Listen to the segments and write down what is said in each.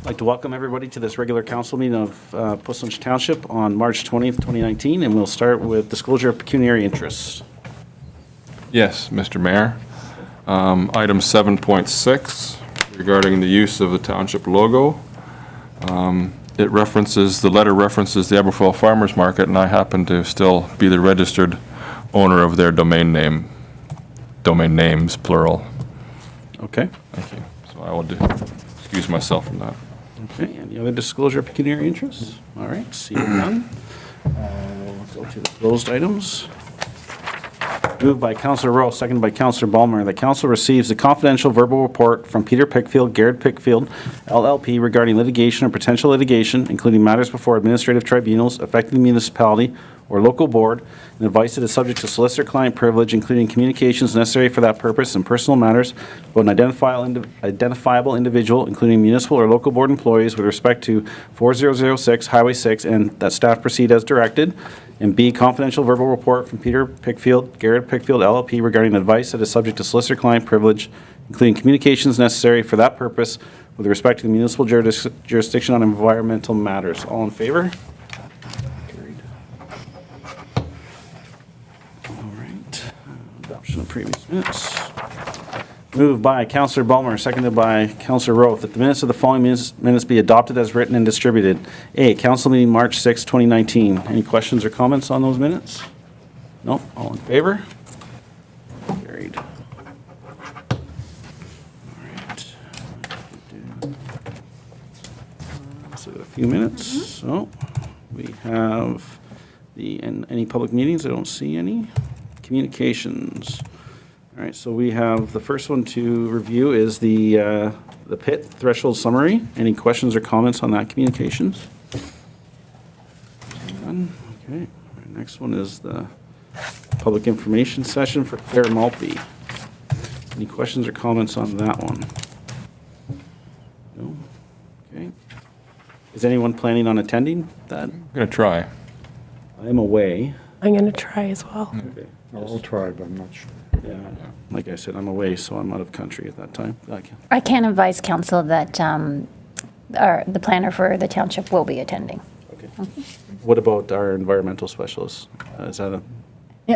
I'd like to welcome everybody to this regular council meeting of Puslinch Township on March 20th, 2019, and we'll start with disclosure of pecuniary interests. Yes, Mr. Mayor. Item 7.6 regarding the use of the township logo. The letter references the Aberfoyle Farmers Market, and I happen to still be the registered owner of their domain names, plural. Okay. Thank you. So I will excuse myself from that. Okay, any other disclosure of pecuniary interests? All right, seeing none. We'll go to the closed items. Moved by Councillor Rowe, seconded by Councillor Ballmer, that council receives a confidential verbal report from Peter Pickfield, Garrett Pickfield, LLP regarding litigation or potential litigation, including matters before administrative tribunals affecting the municipality or local board, and advice that is subject to solicitor-client privilege, including communications necessary for that purpose and personal matters about an identifiable individual, including municipal or local board employees, with respect to 4006 Highway 6, and that staff proceed as directed. And B, confidential verbal report from Peter Pickfield, Garrett Pickfield, LLP regarding advice that is subject to solicitor-client privilege, including communications necessary for that purpose with respect to the municipal jurisdiction on environmental matters. All in favor? Carried. All right. Adoption of previous minutes. Moved by Councillor Ballmer, seconded by Councillor Roth, that the minutes of the following minutes be adopted as written and distributed. A, council meeting March 6, 2019. Any questions or comments on those minutes? No? All in favor? Carried. All right. So a few minutes. So we have any public meetings? I don't see any. Communications. All right, so we have the first one to review is the PIT threshold summary. Any questions or comments on that communications? None. Okay. Our next one is the public information session for Claire Maltby. Any questions or comments on that one? No. Okay. Is anyone planning on attending that? I'm going to try. I am away. I'm going to try as well. Okay. I'll try, but I'm not sure. Yeah. Like I said, I'm away, so I'm out of country at that time. I can advise council that the planner for the township will be attending. Okay. What about our environmental specialists? Is that a?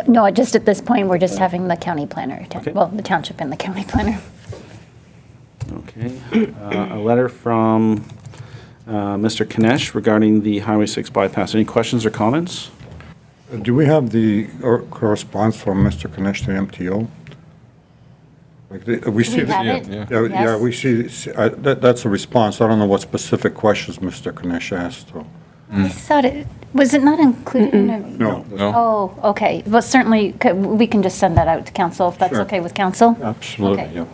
No, just at this point, we're just having the county planner attend. Okay. Well, the township and the county planner. Okay. A letter from Mr. Kinesh regarding the Highway 6 bypass. Any questions or comments? Do we have the correspondence from Mr. Kinesh to MTO? We see. We have Yeah, it? yeah. Yeah, Yes. we see, that's a response. I don't know what specific questions Mr. Kinesh asked, though. I thought was it not included in a? No. No? Oh, okay. Well, certainly, we can just send that out to council if that's Sure. okay with council. Absolutely, Okay.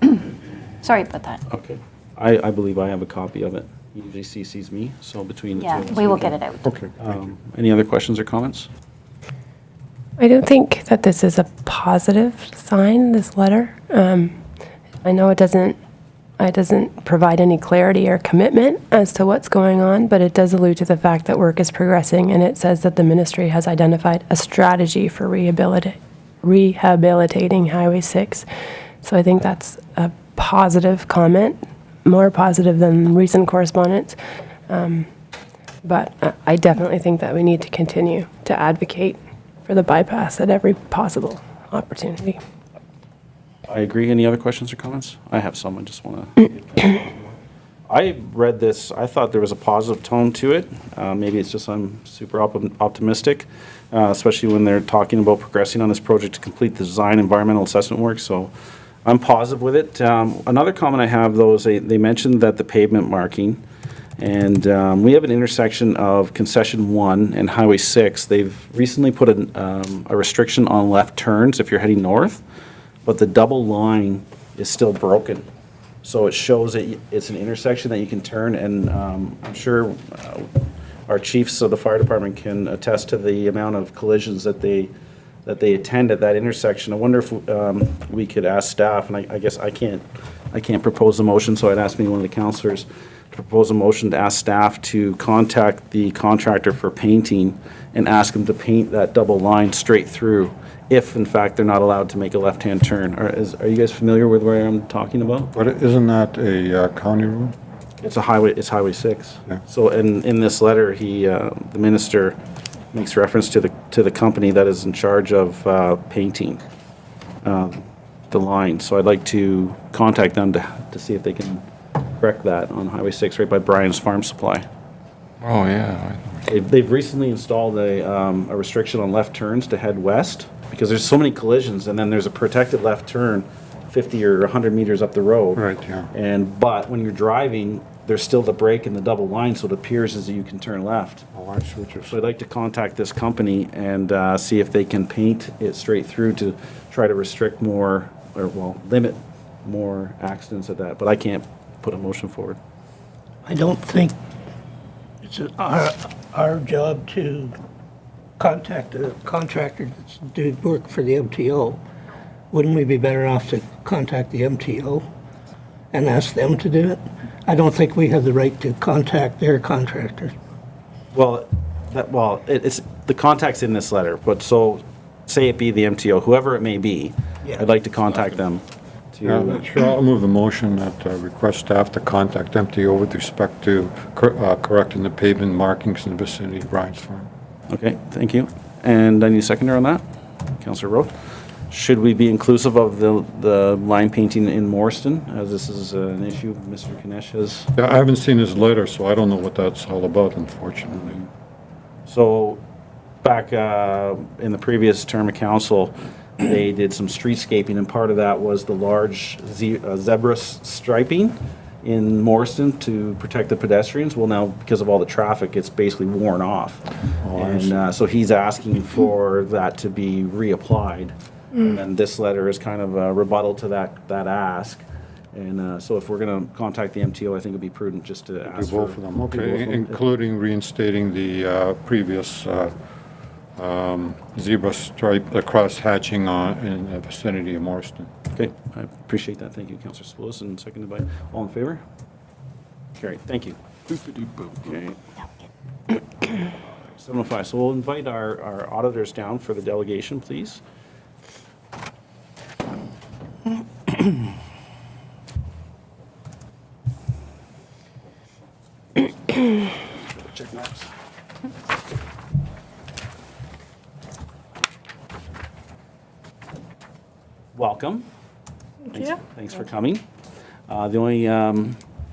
yeah. Sorry about that. Okay. I believe I have a copy of it. He usually CCs me, so between the two Yeah, of us. we will can- get it out. Okay, thank you. Any other questions or comments? I don't think that this is a positive sign, this letter. I know it doesn't provide any clarity or commitment as to what's going on, but it does allude to the fact that work is progressing, and it says that the ministry has identified a strategy for rehabilitating Highway 6. So I think that's a positive comment, more positive than recent correspondence. But I definitely think that we need to continue to advocate for the bypass at every possible opportunity. I agree. Any other questions or comments? I have some. I just want to. I read this. I thought there was a positive tone to it. Maybe it's just I'm super optimistic, especially when they're talking about progressing on this project to complete the design environmental assessment work. So I'm positive with it. Another comment I have, though, is they mentioned that the pavement marking, and we have an intersection of Concession 1 and Highway 6. They've recently put a restriction on left turns if you're heading north, but the double line is still broken. So it shows that it's an intersection that you can turn, and I'm sure our chiefs of the fire department can attest to the amount of collisions that they attend at that intersection. I wonder if we could ask staff, and I guess I can't propose a motion, so I'd ask maybe one of the councillors to propose a motion to ask staff to contact the contractor for painting and ask them to paint that double line straight through, if in fact they're not allowed to make a left-hand turn. Are you guys familiar with where I'm talking about? But isn't that a county road? It's Highway 6. Yeah. So in this letter, the minister makes reference to the company that is in charge of painting the line. So I'd like to contact them to see if they can correct that on Highway 6 right by Brian's Farm Supply. Oh, yeah. They've recently installed a restriction on left turns to head west because there's so many collisions, and then there's a protected left turn 50 or 100 meters up the road. Right, yeah. But when you're driving, there's still the brake and the double line, so it appears as if you can turn left. Oh, I see what you're So saying. I'd like to contact this company and see if they can paint it straight through to try to restrict more, or well, limit more accidents at that. But I can't put a motion forward. I don't think it's our job to contact a contractor that's doing work for the MTO. Wouldn't we be better off to contact the MTO and ask them to do it? I don't think we have the right to contact their contractors. Well, it's the contact's in this letter, but so say it be the MTO, whoever it may be, Yeah. I'd like to contact them Yeah, sure, I'll move the motion that request staff to contact MTO with respect to correcting the pavement markings in the vicinity of Brian's Farm. Okay, thank you. And I need a seconder on that? Councillor Rowe? Should we be inclusive of the line painting in Morriston, as this is an issue Mr. Kanesh has? Yeah, I haven't seen his letter, so I don't know what that's all about, unfortunately. So, back in the previous term of council, they did some streetscaping, and part of that was the large zebra striping in Morriston to protect the pedestrians. Well, now, because of all the traffic, it's basically worn off. Oh, I see. And so he's asking for that to be reapplied. And then this letter is kind of a rebuttal to that ask. And so if we're going to contact the MTO, I think it'd be prudent just to Do ask for. both of them, do okay, both of them. including reinstating the previous zebra stripe cross hatching in the vicinity of Morriston. Okay, I appreciate that. Thank you, Councillor Spillis, and seconded by, all in favor? Carried, thank you. Okay. 7:05, so we'll invite our auditors down for the delegation, please. Check marks. Welcome. Thanks for coming. The only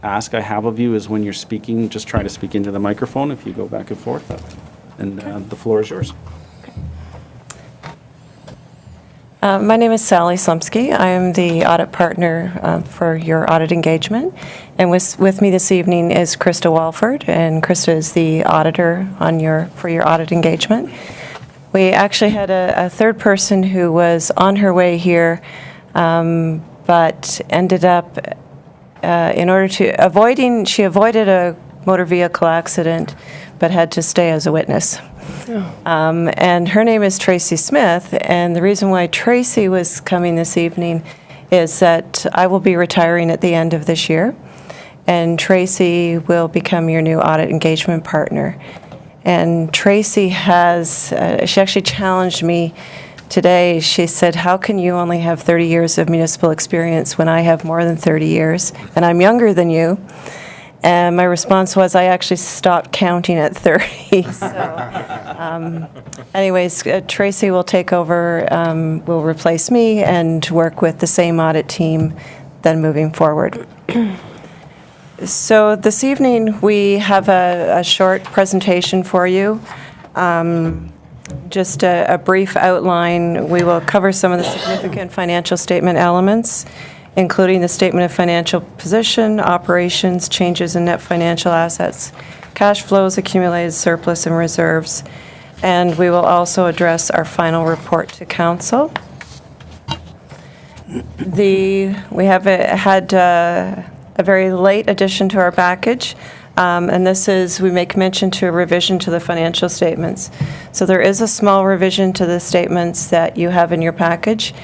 ask I have of you is when you're speaking, just try to speak into the microphone if you go back and forth. And the floor is yours. My name is Sally Slumsky. I am the audit partner for your audit engagement. And with me this evening is Krista Walford, and Krista is the auditor for your audit engagement. We actually had a third person who was on her way here, but ended up, she avoided a motor vehicle accident, but had to stay as a witness. And her name is Tracy Smith, and the reason why Tracy was coming this evening is that I will be retiring at the end of this year, and Tracy will become your new audit engagement partner. And Tracy she actually challenged me today. She said, how can you only have 30 years of municipal experience when I have more than 30 years, and I'm younger than you? And my response was, I actually stopped counting at 30. So, anyways, Tracy will take over, will replace me, and work with the same audit team then moving forward. So this evening, we have a short presentation for you. Just a brief outline. We will cover some of the significant financial statement elements, including the statement of financial position, operations, changes in net financial assets, cash flows, accumulated surplus, and reserves. And we will also address our final report to council. We have had a very late addition to our package, and this is, we make mention to a revision to the financial statements. So there is a small revision to the statements that you have in your package.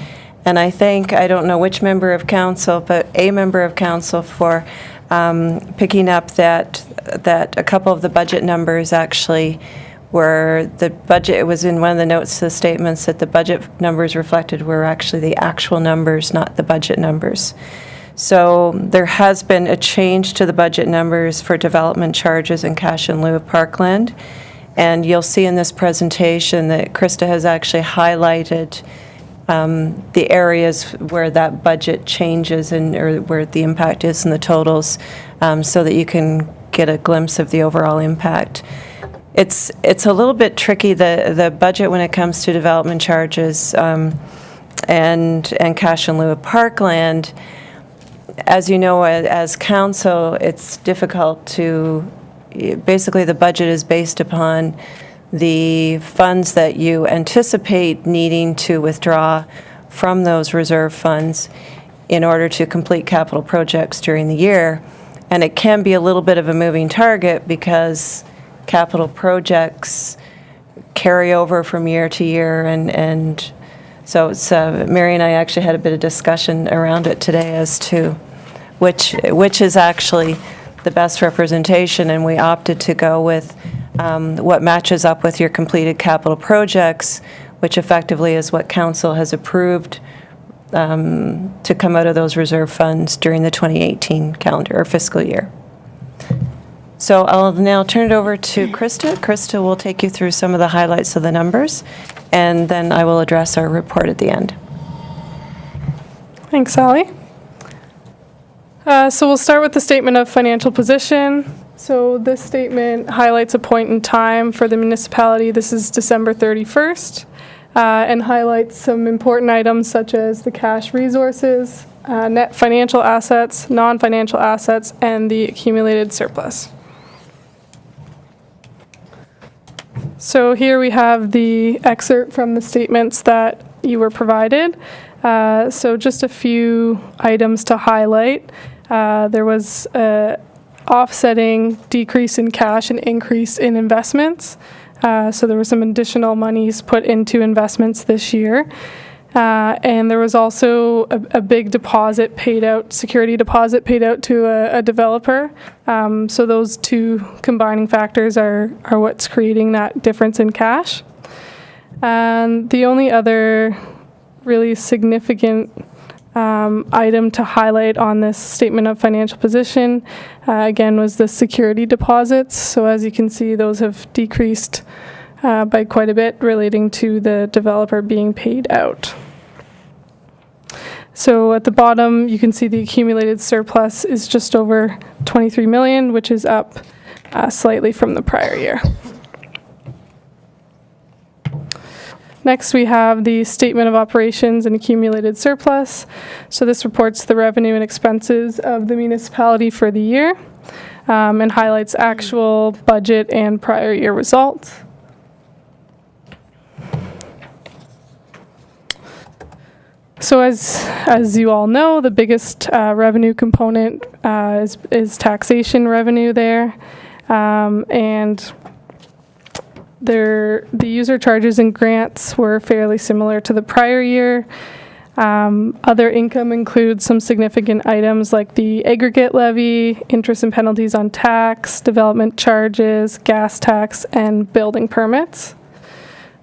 And I don't know which member of council, but a member of council for picking up that a couple of the budget numbers actually were the budget. It was in one of the notes to the statements that the budget numbers reflected were actually the actual numbers, not the budget numbers. So there has been a change to the budget numbers for development charges and cash in lieu of parkland. And you'll see in this presentation that Krista has actually highlighted the areas where that budget changes and or where the impact is in the totals, so that you can get a glimpse of the overall impact. It's a little bit tricky, the budget when it comes to development charges and cash in lieu of parkland. As you know, as council, it's difficult to, basically the budget is based upon the funds that you anticipate needing to withdraw from those reserve funds in order to complete capital projects during the year. And it can be a little bit of a moving target because capital projects carry over from year to year. And so it's, Mary and I actually had a bit of discussion around it today as to which is actually the best representation, and we opted to go with what matches up with your completed capital projects, which effectively is what council has approved to come out of those reserve funds during the 2018 calendar or fiscal year. So I'll now turn it over to Krista. Krista will take you through some of the highlights of the numbers, and then I will address our report at the end. Thanks, Sally. So we'll start with the statement of financial position. So this statement highlights a point in time for the municipality. This is December 31st, and highlights some important items such as the cash resources, net financial assets, non-financial assets, and the accumulated surplus. So here we have the excerpt from the statements that you were provided. So just a few items to highlight. There was a offsetting decrease in cash and increase in investments. So there were some additional monies put into investments this year. And there was also a big deposit paid out, security deposit paid out to a developer. So those two combining factors are what's creating that difference in cash. And the only other really significant item to highlight on this statement of financial position, again, was the security deposits. So as you can see, those have decreased by quite a bit relating to the developer being paid out. So at the bottom, you can see the accumulated surplus is just over 23 million, which is up slightly from the prior year. Next, we have the statement of operations and accumulated surplus. So this reports the revenue and expenses of the municipality for the year and highlights actual budget and prior year results. So as you all know, the biggest revenue component is taxation revenue there. And the user charges and grants were fairly similar to the prior year. Other income includes some significant items like the aggregate levy, interest and penalties on tax, development charges, gas tax, and building permits.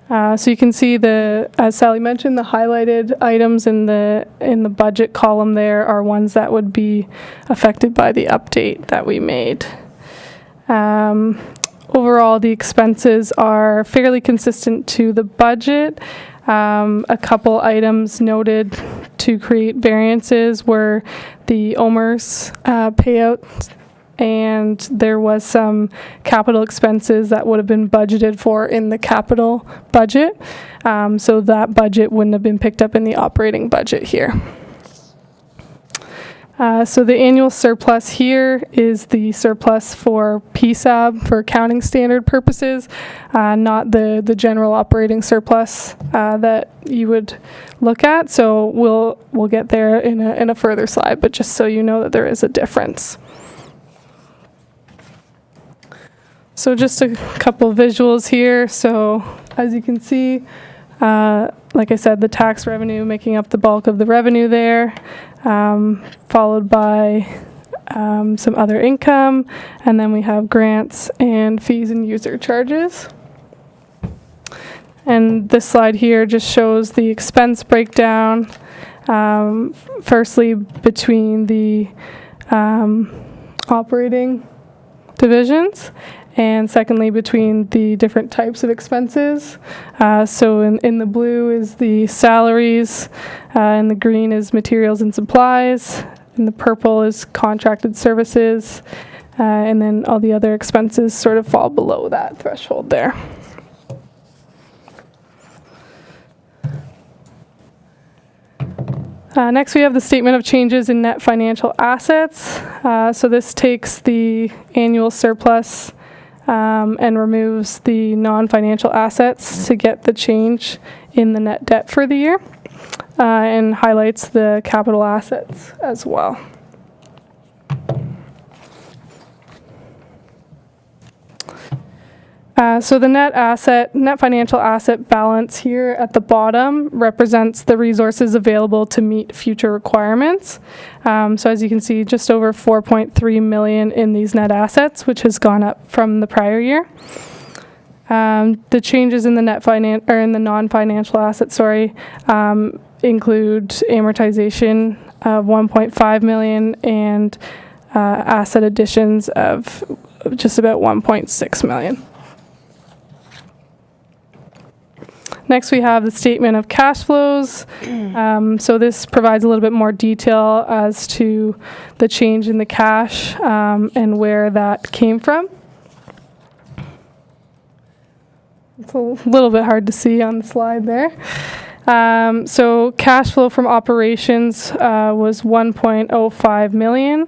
So you can see as Sally mentioned, the highlighted items in the budget column there are ones that would be affected by the update that we made. Overall, the expenses are fairly consistent to the budget. A couple items noted to create variances were the OMERS payout, and there was some capital expenses that would have been budgeted for in the capital budget. So that budget wouldn't have been picked up in the operating budget here. So the annual surplus here is the surplus for PSAB for accounting standard purposes, not the general operating surplus that you would look at. So we'll get there in a further slide, but just so you know that there is a difference. So just a couple visuals here. So as you can see, like I said, the tax revenue making up the bulk of the revenue there, followed by some other income, and then we have grants and fees and user charges. And this slide here just shows the expense breakdown. Firstly, between the operating divisions, and secondly, between the different types of expenses. So in the blue is the salaries, and the green is materials and supplies, and the purple is contracted services, and then all the other expenses sort of fall below that threshold there. Next, we have the statement of changes in net financial assets. So this takes the annual surplus and removes the non-financial assets to get the change in the net debt for the year, and highlights the capital assets as well. So the net financial asset balance here at the bottom represents the resources available to meet future requirements. So as you can see, just over 4.3 million in these net assets, which has gone up from the prior year. The changes in the in the non-financial assets, include amortization of 1.5 million and asset additions of just about 1.6 million. Next, we have the statement of cash flows. So this provides a little bit more detail as to the change in the cash and where that came from. It's a little bit hard to see on the slide there. So cash flow from operations was 1.05 million.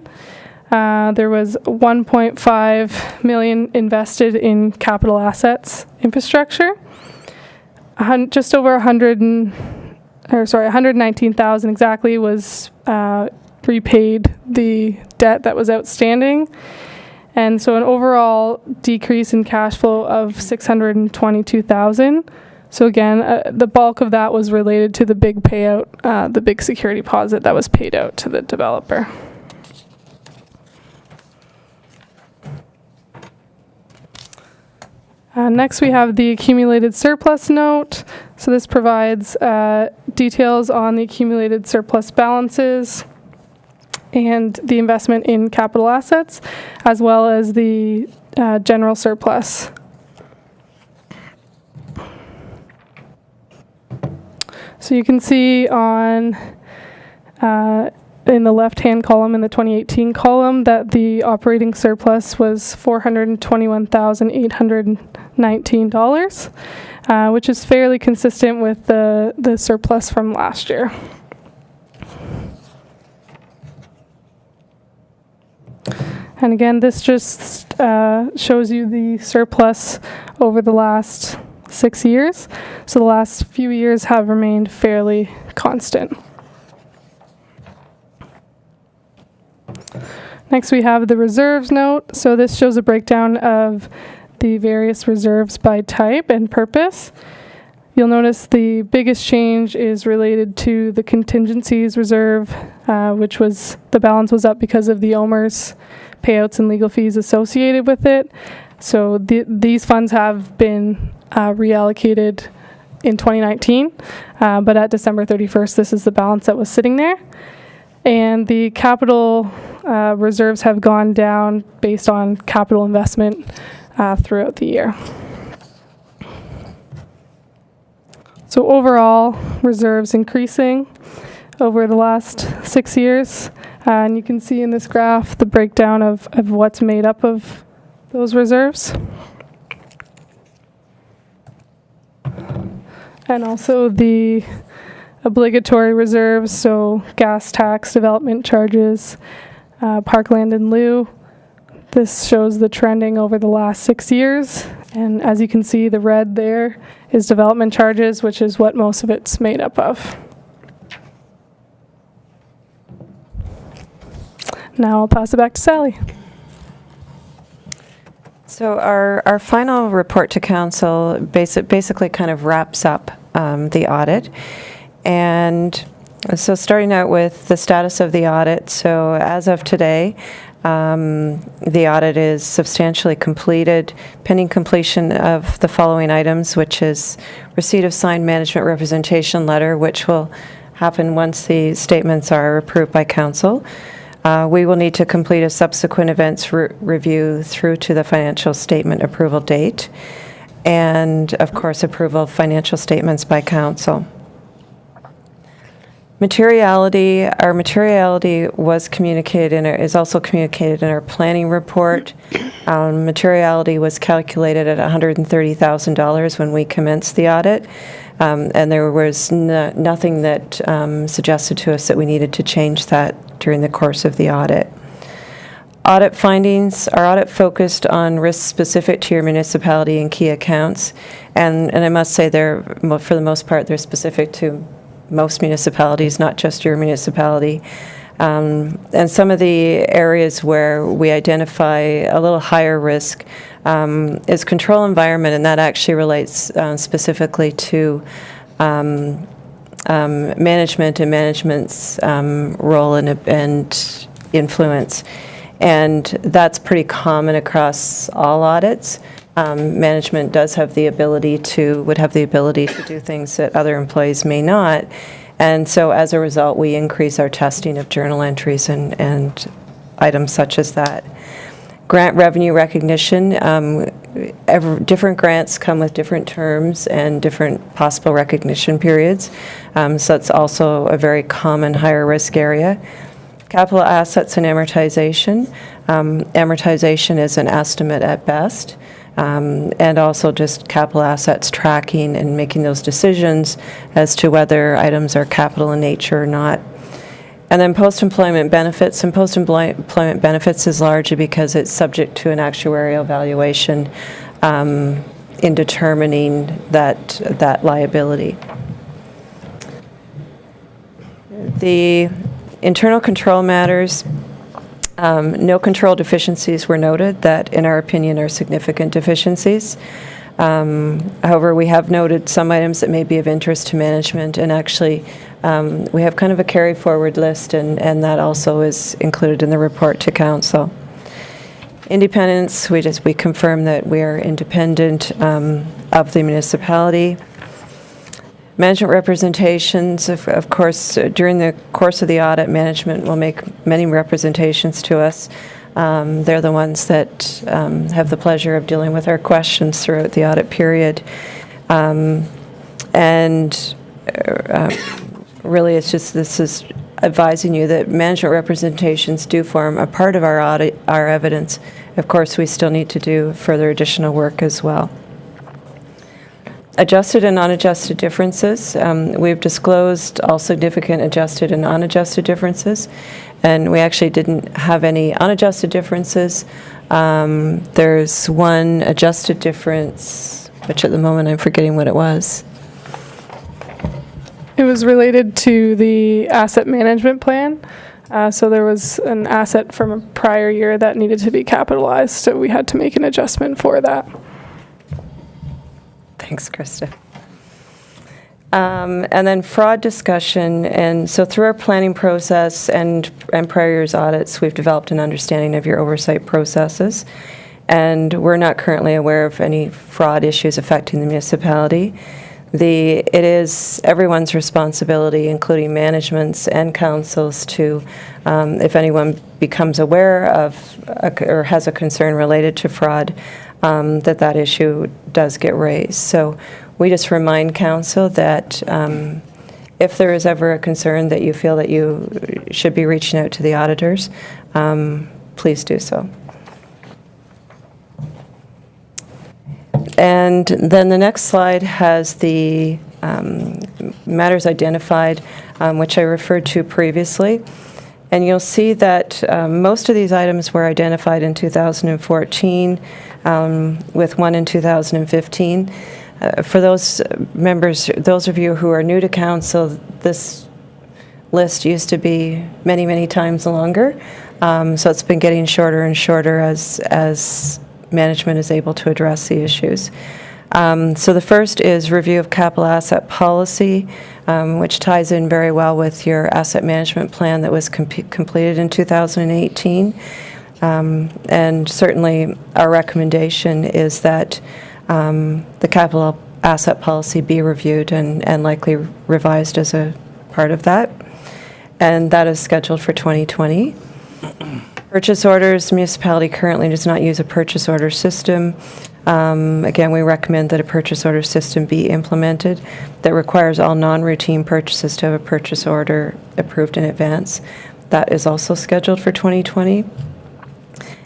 There was 1.5 million invested in capital assets infrastructure. Just over 119,000 exactly was repaid the debt that was outstanding. And so an overall decrease in cash flow of 622,000. So again, the bulk of that was related to the big payout, the big security deposit that was paid out to the developer. Next, we have the accumulated surplus note. So this provides details on the accumulated surplus balances and the investment in capital assets, as well as the general surplus. So you can see on in the left-hand column, in the 2018 column, that the operating surplus was $421,819, which is fairly consistent with the surplus from last year. And again, this just shows you the surplus over the last 6 years. So the last few years have remained fairly constant. Next, we have the reserves note. So this shows a breakdown of the various reserves by type and purpose. You'll notice the biggest change is related to the contingencies reserve, which was, the balance was up because of the OMERS payouts and legal fees associated with it. So these funds have been reallocated in 2019, but at December 31st, this is the balance that was sitting there. And the capital reserves have gone down based on capital investment throughout the year. So overall, reserves increasing over the last 6 years. And you can see in this graph the breakdown of what's made up of those reserves. And also the obligatory reserves, so gas tax, development charges, parkland in lieu. This shows the trending over the last 6 years. And as you can see, the red there is development charges, which is what most of it's made up of. Now I'll pass it back to Sally. So our final report to council basically kind of wraps up the audit. And so starting out with the status of the audit. So as of today, the audit is substantially completed, pending completion of the following items, which is receipt of signed management representation letter, which will happen once the statements are approved by council. We will need to complete a subsequent events review through to the financial statement approval date, and of course, approval of financial statements by council. Materiality, our materiality was communicated is also communicated in our planning report. Materiality was calculated at $130,000 when we commenced the audit, and there was nothing that suggested to us that we needed to change that during the course of the audit. Audit findings, our audit focused on risks specific to your municipality and key accounts, and I must say they're, for the most part, they're specific to most municipalities, not just your municipality. And some of the areas where we identify a little higher risk is control environment, and that actually relates specifically to management and management's role and influence. And that's pretty common across all audits. Management does have the ability would have the ability to do things that other employees may not. And so as a result, we increase our testing of journal entries and items such as that. Grant revenue recognition, different grants come with different terms and different possible recognition periods. So that's also a very common higher risk area. Capital assets and amortization. Amortization is an estimate at best. And also just capital assets tracking and making those decisions as to whether items are capital in nature or not. And then post-employment benefits. And post-employment benefits is largely because it's subject to an actuarial valuation in determining that liability. The internal control matters. No control deficiencies were noted that, in our opinion, are significant deficiencies. However, we have noted some items that may be of interest to management, and actually, we have kind of a carry-forward list, and that also is included in the report to council. Independence, we confirm that we are independent of the municipality. Management representations, of course, during the course of the audit, management will make many representations to us. They're the ones that have the pleasure of dealing with our questions throughout the audit period. Really, it's just, this is advising you that management representations do form a part of our audit, our evidence. Of course, we still need to do further additional work as well. Adjusted and non-adjusted differences. We've disclosed all significant adjusted and unadjusted differences, and we actually didn't have any unadjusted differences. There's one adjusted difference, which at the moment I'm forgetting what it was. It was related to the asset management plan. So there was an asset from a prior year that needed to be capitalized, so we had to make an adjustment for that. Thanks, Krista. And then fraud discussion. And so through our planning process and prior year's audits, we've developed an understanding of your oversight processes. And we're not currently aware of any fraud issues affecting the municipality. It is everyone's responsibility, including management's and council's, to, if anyone becomes aware of or has a concern related to fraud, that issue does get raised. So we just remind council that if there is ever a concern that you feel that you should be reaching out to the auditors, please do so. And then the next slide has the matters identified, which I referred to previously. And you'll see that most of these items were identified in 2014, with one in 2015. For those members, those of you who are new to council, this list used to be many, many times longer. So it's been getting shorter and shorter as management is able to address the issues. So the first is review of capital asset policy, which ties in very well with your asset management plan that was completed in 2018. And certainly our recommendation is that the capital asset policy be reviewed and likely revised as a part of that, and that is scheduled for 2020. Purchase orders, municipality currently does not use a purchase order system. Again, we recommend that a purchase order system be implemented that requires all non-routine purchases to have a purchase order approved in advance. That is also scheduled for 2020.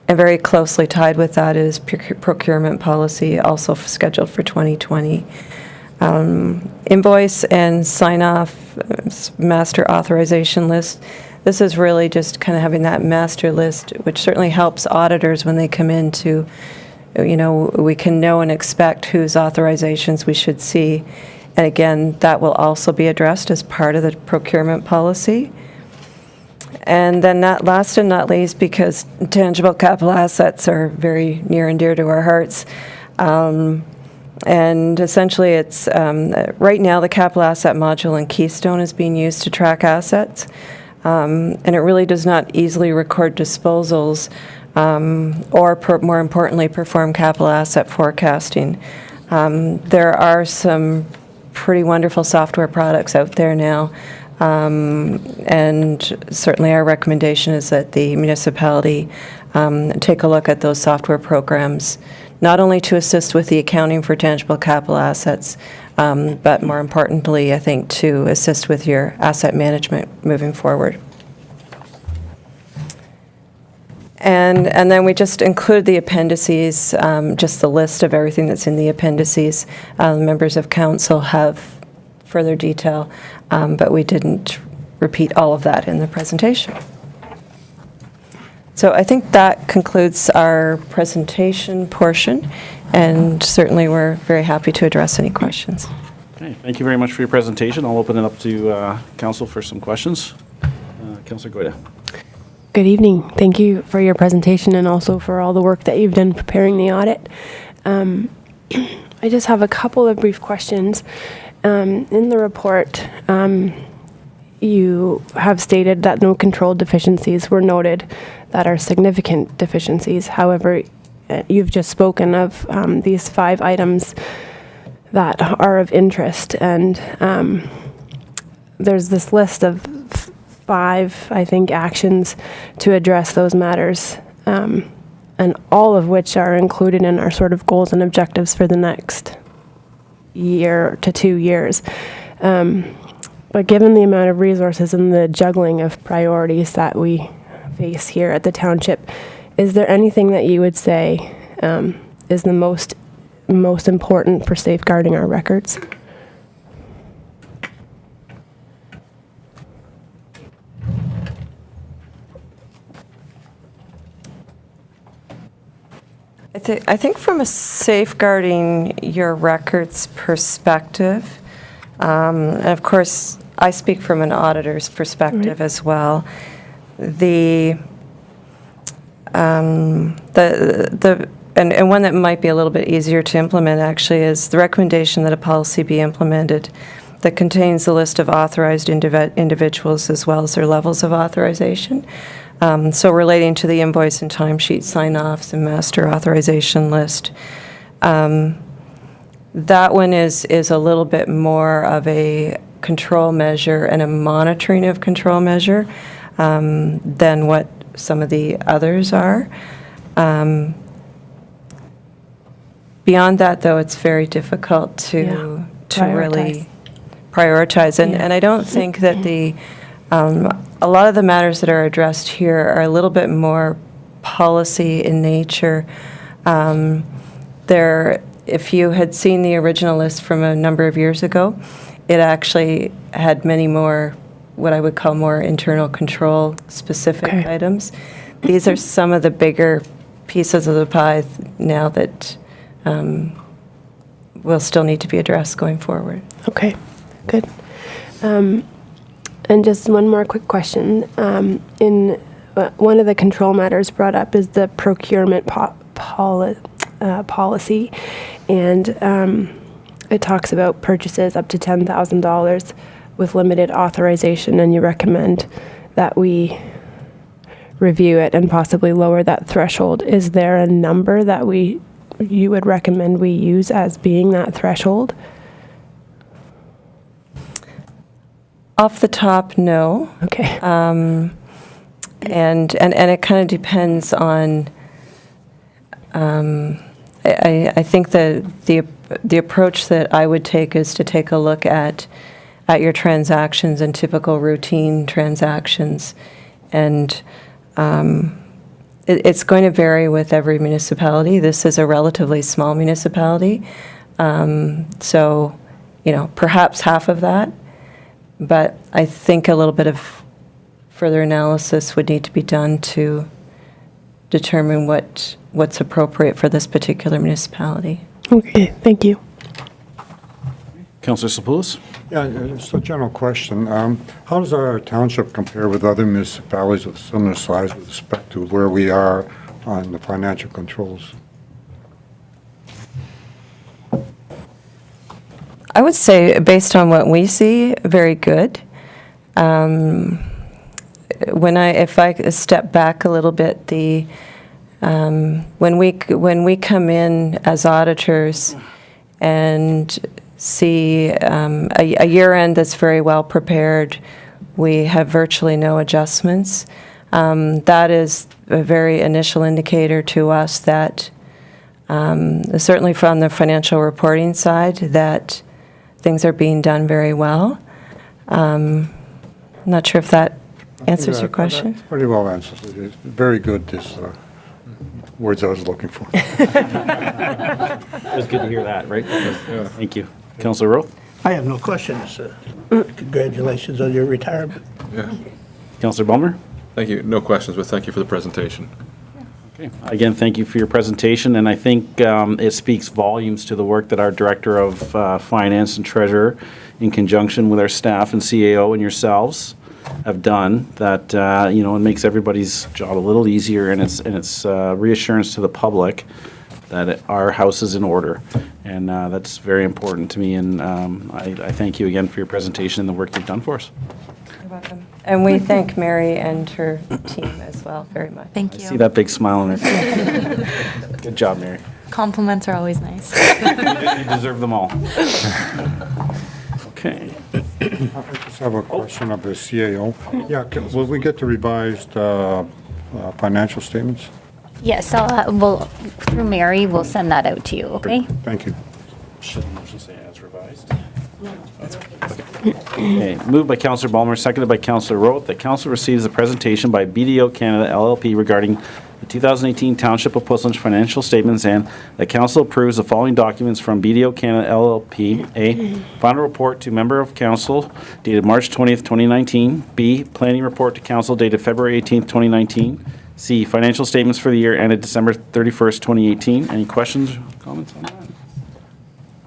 And very closely tied with that is procurement policy, also scheduled for 2020. Invoice and sign-off master authorization list. This is really just kind of having that master list, which certainly helps auditors when they come in to, we can know and expect whose authorizations we should see. And again, that will also be addressed as part of the procurement policy. And then not last and not least, because tangible capital assets are very near and dear to our hearts. And essentially it's, right now the capital asset module in Keystone is being used to track assets. And it really does not easily record disposals or more importantly, perform capital asset forecasting. There are some pretty wonderful software products out there now. And certainly our recommendation is that the municipality take a look at those software programs, not only to assist with the accounting for tangible capital assets, but more importantly, I think, to assist with your asset management moving forward. And then we just include the appendices, just the list of everything that's in the appendices. Members of council have further detail, but we didn't repeat all of that in the presentation. So I think that concludes our presentation portion, and certainly we're very happy to address any questions. Okay, thank you very much for your presentation. I'll open it up to council for some questions. Councillor Goyda. Good evening. Thank you for your presentation and also for all the work that you've done preparing the audit. I just have a couple of brief questions. In the report, you have stated that no controlled deficiencies were noted that are significant deficiencies. However, you've just spoken of these 5 items that are of interest, and there's this list of 5, I think, actions to address those matters, and all of which are included in our sort of goals and objectives for the next year to 2 years. But given the amount of resources and the juggling of priorities that we face here at the township, is there anything that you would say is the most important for safeguarding our records? I think from a safeguarding your records perspective, and of course, I speak from an auditor's perspective as well. And one that might be a little bit easier to implement actually is the recommendation that a policy be implemented that contains a list of authorized individuals as well as their levels of authorization. So relating to the invoice and timesheet sign-offs and master authorization list, that one is a little bit more of a control measure and a monitoring of control measure than what some of the others are. Beyond that, though, it's very difficult to really prioritize. And I don't think that a lot of the matters that are addressed here are a little bit more policy in nature. If you had seen the original list from a number of years ago, it actually had many more, what I would call more internal control specific items. These are some of the bigger pieces of the pie now that will still need to be addressed going forward. Okay, good. And just one more quick question. In one of the control matters brought up is the procurement policy, and it talks about purchases up to $10,000 with limited authorization, and you recommend that we review it and possibly lower that threshold. Is there a number that you would recommend we use as being that threshold? Off the top, no. Okay. And it kind of depends on, I think that the approach that I would take is to take a look at your transactions and typical routine transactions. And it's going to vary with every municipality. This is a relatively small municipality. So, perhaps half of that. But I think a little bit of further analysis would need to be done to determine what's appropriate for this particular municipality. Okay, thank you. Councillor Sepoulis? Yeah, just a general question. How does our township compare with other municipalities of similar size with respect to where we are on the financial controls? I would say, based on what we see, very good. If I step back a little bit, when we come in as auditors and see a year end that's very well prepared, we have virtually no adjustments. That is a very initial indicator to us that, certainly from the financial reporting side, that things are being done very well. I'm not sure if that answers your question. That's pretty well answered. It's very good, this words I was looking for. It was good to hear that, right? Thank you. Councillor Rowe? I have no questions. Congratulations on your retirement. Yeah. Councillor Bulmer? Thank you. No questions, but thank you for the presentation. Okay. Again, thank you for your presentation, and I think it speaks volumes to the work that our Director of Finance and Treasurer, in conjunction with our staff and CAO and yourselves, have done, that it makes everybody's job a little easier, and it's reassurance to the public that our house is in order, and that's very important to me, and I thank you again for your presentation and the work you've done for us. You're welcome. And we thank Mary and her team as well very much. Thank I you. see that big smile on her face. Good job, Mary. Compliments are always nice. You deserve them all. Okay. I just have a question of the CAO. Yeah, will we get the revised financial statements? Yes, through Mary, we'll send that out to you, okay? Thank you. Should the motion say as revised? Okay, moved by Councillor Balmer, seconded by Councillor Roth, that council receives a presentation by BDO Canada LLP regarding the 2018 Township of Portland financial statements, and that council approves the following documents from BDO Canada LLP. A, final report to member of council dated March 20th, 2019. B, planning report to council dated February 18th, 2019. C, financial statements for the year ended December 31st, 2018. Any questions or comments on that?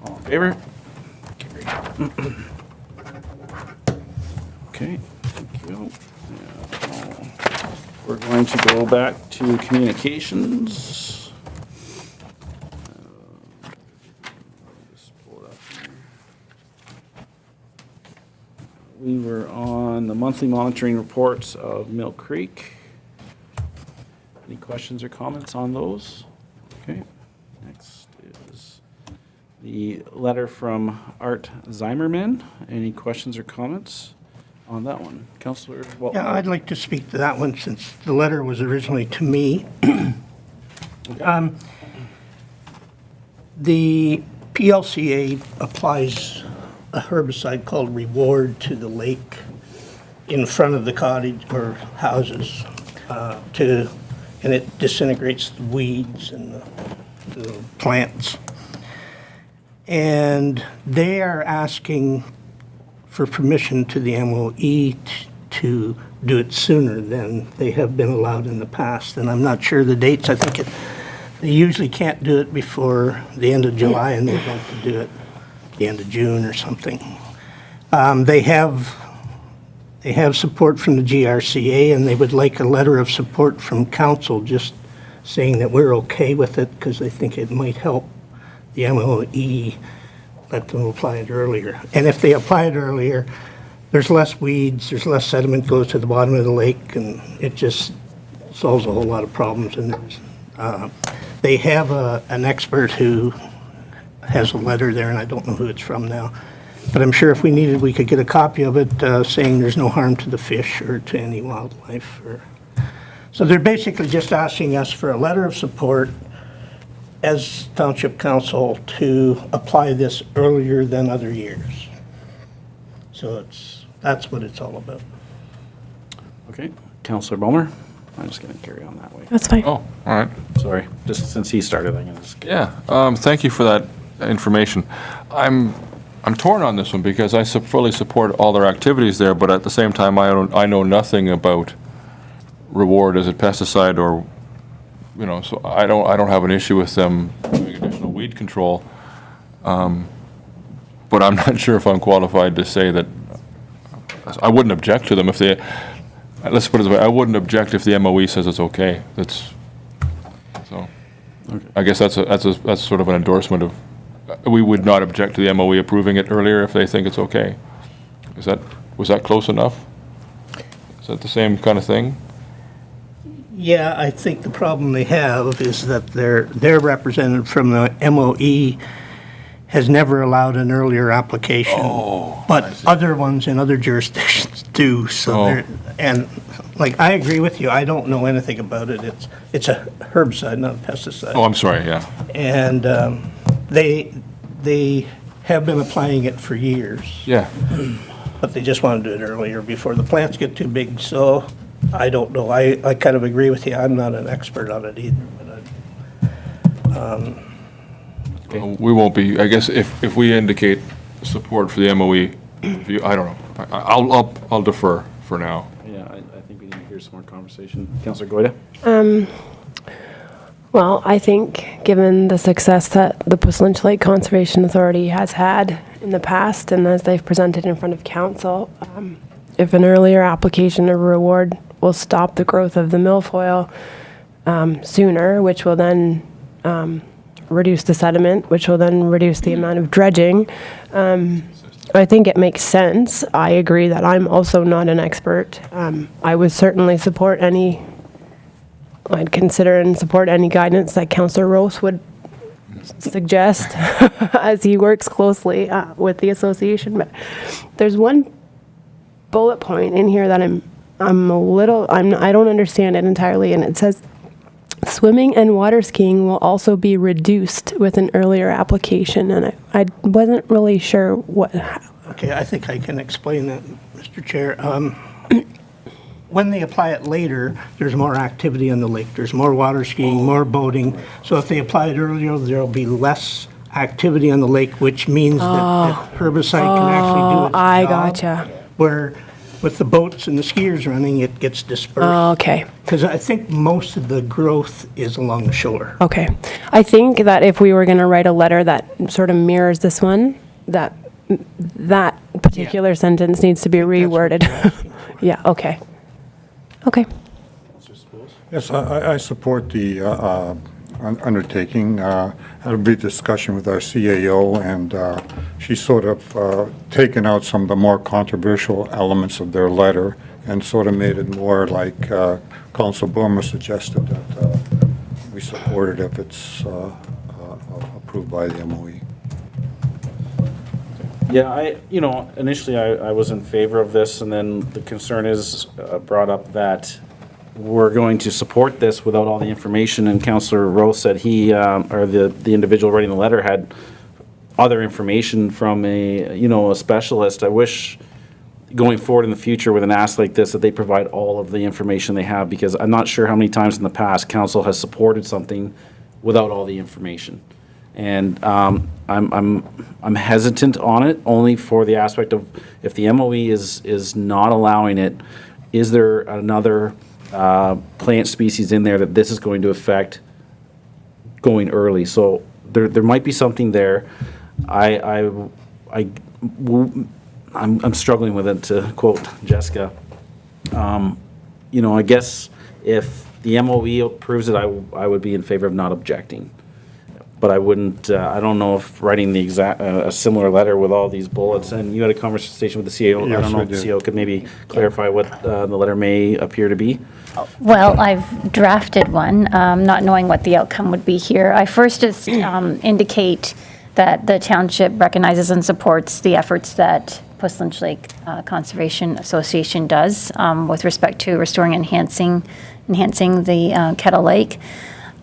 All in favor? Carried. Okay, thank you. Now, we're going to go back to communications. Just pull it up here. We were on the monthly monitoring reports of Mill Creek. Any questions or comments on those? Okay, next is the letter from Art Zimmerman. Any questions or comments on that one? Councillor Walton? Yeah, I'd like to speak to that one since the letter was originally to me. The PLCA applies a herbicide called Reward to the lake in front of the cottage or houses and it disintegrates the weeds and the plants. And they are asking for permission to the MOE to do it sooner than they have been allowed in the past. And I'm not sure the dates. I think they usually can't do it before the end of July, and they'd like to do it the end of June or something. They have support from the GRCA, and they would like a letter of support from council just saying that we're okay with it because they think it might help the MOE let them apply it earlier. And if they apply it earlier, there's less weeds, there's less sediment goes to the bottom of the lake, and it just solves a whole lot of problems. And they have an expert who has a letter there, and I don't know who it's from now, But I'm sure if we needed, we could get a copy of it saying there's no harm to the fish or to any wildlife. So they're basically just asking us for a letter of support as Township Council to apply this earlier than other years. So that's what it's all about. Okay, Counselor Bomer? I'm just going to carry on that way. That's fine. Oh, all right. Sorry, just since he started, I'm going to just. Yeah, thank you for that information. I'm torn on this one because I fully support all their activities there, but at the same time, I know nothing about reward as a pesticide or, so I don't have an issue with them doing additional weed control. But I'm not sure if I'm qualified to say that. I wouldn't object to them if they, let's put it this way, I wouldn't object if the MOE says it's okay. So, Okay. I guess that's sort of an endorsement of, we would not object to the MOE approving it earlier if they think it's okay. Was that close enough? Is that the same kind of thing? Yeah, I think the problem they have is that their representative from the MOE has never allowed an earlier application. But other ones in other jurisdictions do, and like, I agree with you, I don't know anything about it. It's a herbicide, not a pesticide. Oh, I'm sorry, yeah. And they have been applying it for years. Yeah. But they just want to do it earlier before the plants get too big, so I don't know. I kind of agree with you. I'm not an expert on it either, but We won't be, I guess, if we indicate support for the MOE, I don't know. I'll defer for now. Yeah, I think we need to hear some more conversation. Counselor Goida? Well, I think given the success that the Puss Lynch Lake Conservation Authority has had in the past and as they've presented in front of council, if an earlier application of reward will stop the growth of the milfoil sooner, which will then reduce the sediment, which will then reduce the amount of dredging, I think it makes sense. I agree that I'm also not an expert. I would certainly support I'd consider and support any guidance that Councillor Rose would suggest as he works closely with the association. But there's one bullet point in here that I don't understand it entirely, and it says swimming and water skiing will also be reduced with an earlier application, and I wasn't really sure what. okay, I think I can explain that, Mr. Chair. When they apply it later, there's more activity on the lake. There's more water skiing, more boating. So if they apply it earlier, there'll be less activity on the lake, which means that the herbicide can actually do its I job. gotcha. Where with the boats and the skiers running, it gets dispersed. Okay. Because I think most of the growth is along the shore. Okay. I think that if we were going to write a letter that sort of mirrors this one, that particular sentence needs to be reworded. Yeah, okay. Okay. Yes, I support the undertaking. Had a brief discussion with our CAO, and she sort of taken out some of the more controversial elements of their letter and sort of made it more like Council Boomer suggested that we support it if it's approved by the MOE. Yeah, initially I was in favor of this, and then the concern is brought up that we're going to support this without all the information, and Councillor Rose said he, or the individual writing the letter had other information from a specialist. I wish going forward in the future with an ask like this that they provide all of the information they have, because I'm not sure how many times in the past council has supported something without all the information. And I'm hesitant on it only for the aspect of if the MOE is not allowing it, is there another plant species in there that this is going to affect going early? So there might be something there. I'm struggling with it, to quote Jessica. I guess if the MOE approves it, I would be in favor of not objecting. But I wouldn't, I don't know if writing the exact, a similar letter with all these bullets, and you had a conversation with the CEO. I Yes, don't know I if the did. CEO could maybe clarify what the letter may appear to be. Well, I've drafted one, not knowing what the outcome would be here. I first just indicate that the township recognizes and supports the efforts that Post Lynch Lake Conservation Association does with respect to restoring and enhancing the Kettle Lake.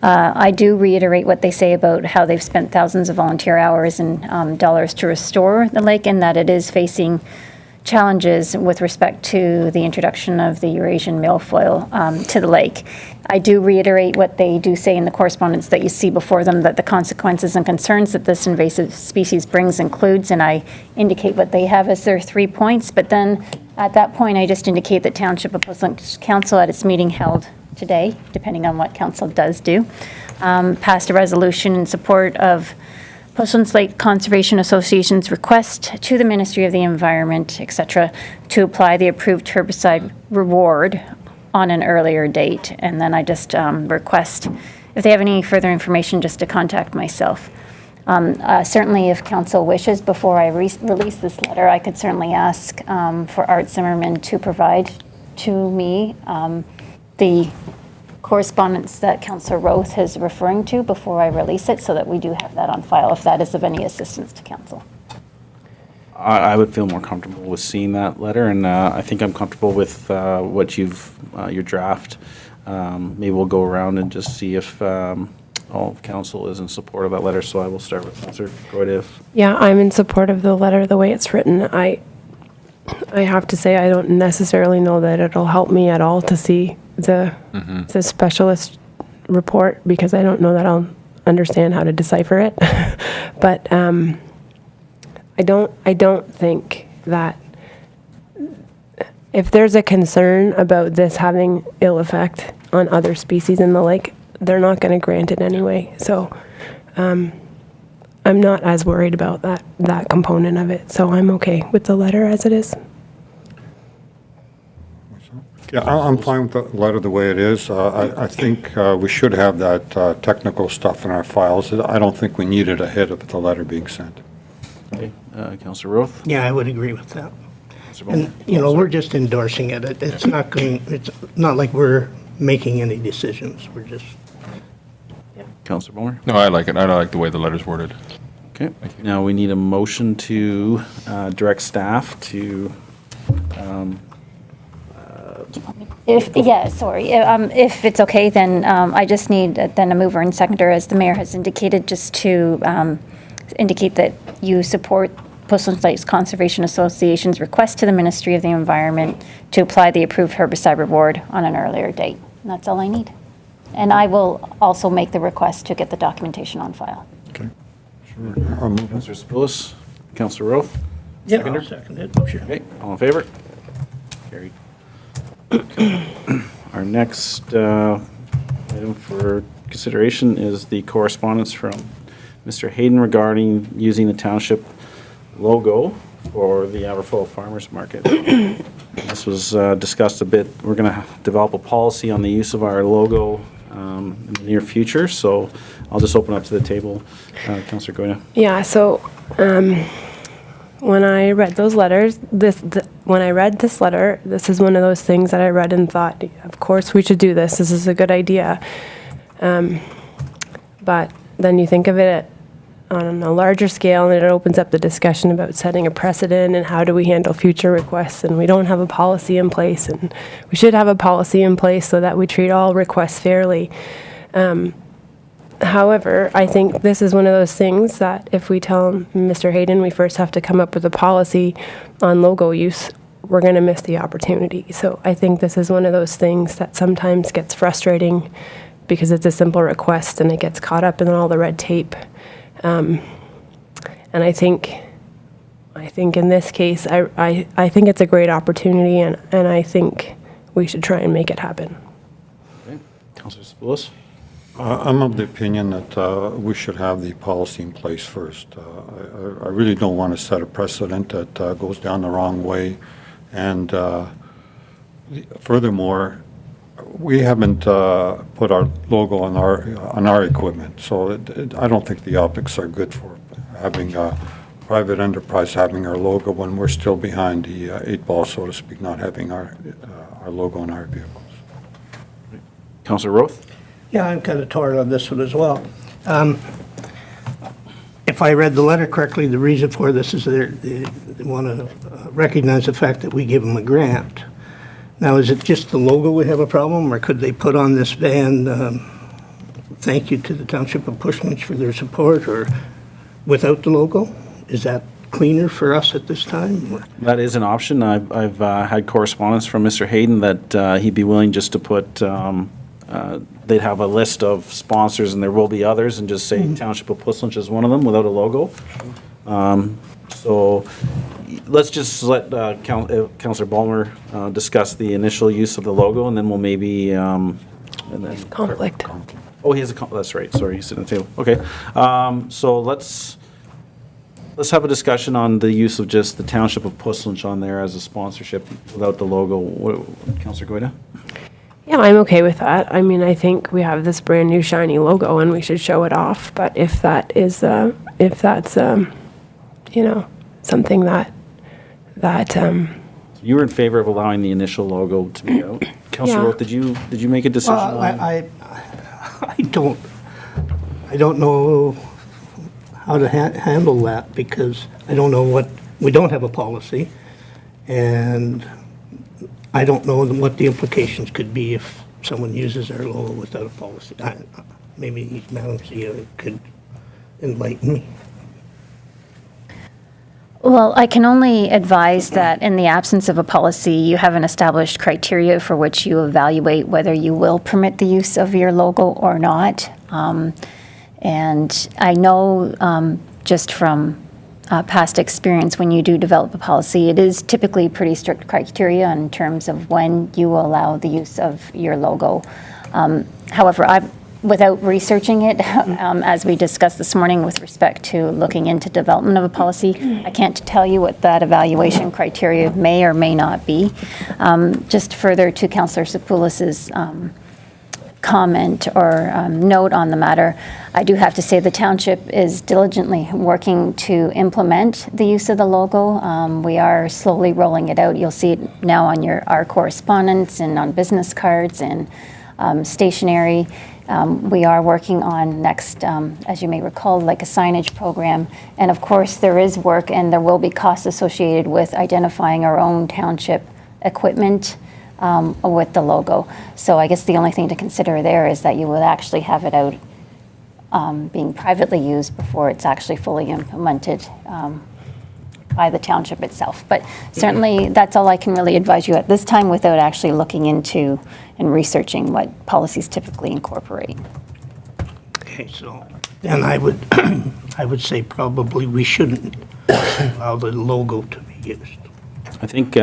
I do reiterate what they say about how they've spent thousands of volunteer hours and dollars to restore the lake, and that it is facing challenges with respect to the introduction of the Eurasian milfoil to the lake. I do reiterate what they do say in the correspondence that you see before them, that the consequences and concerns that this invasive species brings includes, and I indicate what they have as their 3 points, but then at that point, I just indicate that Township of Post Lynch Council at its meeting held today, depending on what council does do, passed a resolution in support of Post Lynch Lake Conservation Association's request to the Ministry of the Environment, et cetera, to apply the approved herbicide reward on an earlier date. And then I just request, if they have any further information, just to contact myself. Certainly, if council wishes, before I release this letter, I could certainly ask for Art Zimmerman to provide to me the correspondence that Councillor Roth is referring to before I release it, so that we do have that on file, if that is of any assistance to council. I would feel more comfortable with seeing that letter, and I think I'm comfortable with what your draft. Maybe we'll go around and just see if all of council is in support of that letter, so I will start with Councillor Goydev. Yeah, I'm in support of the letter the way it's written. I have to say I don't necessarily know that it'll help me at all to see the specialist report, because I don't know that I'll understand how to decipher it. But I don't think that if there's a concern about this having ill effect on other species in the lake, they're not going to grant it anyway. So I'm not as worried about that component of it. So I'm okay with the letter as it is. Yeah, I'm fine with the letter the way it is. I think we should have that technical stuff in our files. I don't think we need it ahead of the letter being sent. Okay, Councillor Roth? Yeah, I would agree with that. Councillor Bowman? And, we're just endorsing it. It's not like we're making any decisions. We're just, Councillor Bowman? No, I like it. I like the way the letter's worded. Okay, now we need a motion to direct staff to, If it's okay, then I just need then a mover and seconder, as the mayor has indicated, just to indicate that you support Post Lynch Lake Conservation Association's request to the Ministry of the Environment to apply the approved herbicide reward on an earlier date. And that's all I need. And I will also make the request to get the documentation on file. Okay. Sure. I'll move it. Councillor Spillis, Councillor Roth? yeah, Seconder? I'll second it, sure. Okay, all in favor? Carried. Our next item for consideration is the correspondence from Mr. Hayden regarding using the township logo for the Aberfoyle Farmers Market. This was discussed a bit. We're going to develop a policy on the use of our logo in the near future, so I'll just open up to the table. Councillor Goyna. Yeah, so when I read those letters, when I read this letter, this is one of those things that I read and thought, of course we should do this. This is a good idea. But then you think of it on a larger scale, and it opens up the discussion about setting a precedent and how do we handle future requests. And we don't have a policy in place, and we should have a policy in place so that we treat all requests fairly. However, I think this is one of those things that if we tell Mr. Hayden we first have to come up with a policy on logo use, we're going to miss the opportunity. So I think this is one of those things that sometimes gets frustrating because it's a simple request and it gets caught up in all the red tape. And I think in this case, I think it's a great opportunity, and I think we should try and make it happen. Okay. Councillor Spillis? I'm of the opinion that we should have the policy in place first. I really don't want to set a precedent that goes down the wrong way. And furthermore, we haven't put our logo on our equipment, so I don't think the optics are good for having a private enterprise having our logo when we're still behind the eight ball, so to speak, not having our logo on our vehicles. Councillor Roth? Yeah, I'm kind of torn on this one as well. If I read the letter correctly, the reason for this is they want to recognize the fact that we give them a grant. Now, is it just the logo we have a problem, or could they put on this van, thank you to the Township of Pushmich for their support, or without the logo? Is that cleaner for us at this time? Or- That is an option. I've had correspondence from Mr. Hayden that he'd be willing just to put, they'd have a list of sponsors, and there will be others, and just say Township of Puslin is one of them without a logo. So let's just let Councillor Ballmer discuss the initial use of the logo, and then we'll maybe, and then. Conflict. Oh, he has a, that's right, sorry, he's sitting at the table. Okay, so let's have a discussion on the use of just the Township of Puslin on there as a sponsorship without the logo. Councillor Goida? Yeah, I'm okay with that. I mean, I think we have this brand new shiny logo and we should show it off. But if that is, if that's, you know, something that, You were in favor of allowing the initial logo to be out. Councillor Yeah. Roth, did you make a decision Well, on? I don't know how to handle that, because I don't know what, we don't have a policy, and I don't know what the implications could be if someone uses our logo without a policy. Maybe Madam CEO could enlighten me. Well, I can only advise that in the absence of a policy, you have an established criteria for which you evaluate whether you will permit the use of your logo or not. And I know just from past experience, when you do develop a policy, it is typically pretty strict criteria in terms of when you will allow the use of your logo. However, without researching it, as we discussed this morning with respect to looking into development of a policy, I can't tell you what that evaluation criteria may or may not be. Just further to Councillor Sapoulis's comment or note on the matter, I do have to say the township is diligently working to implement the use of the logo. We are slowly rolling it out. You'll see it now on our correspondence and on business cards and stationery. We are working on next, as you may recall, like a signage program. And of course, there is work and there will be costs associated with identifying our own township equipment with the logo. So I guess the only thing to consider there is that you will actually have it out being privately used before it's actually fully implemented by the township itself. But certainly, that's all I can really advise you at this time without actually looking into and researching what policies typically incorporate. Okay, so then I would, I would say probably we shouldn't allow the logo to be used. I think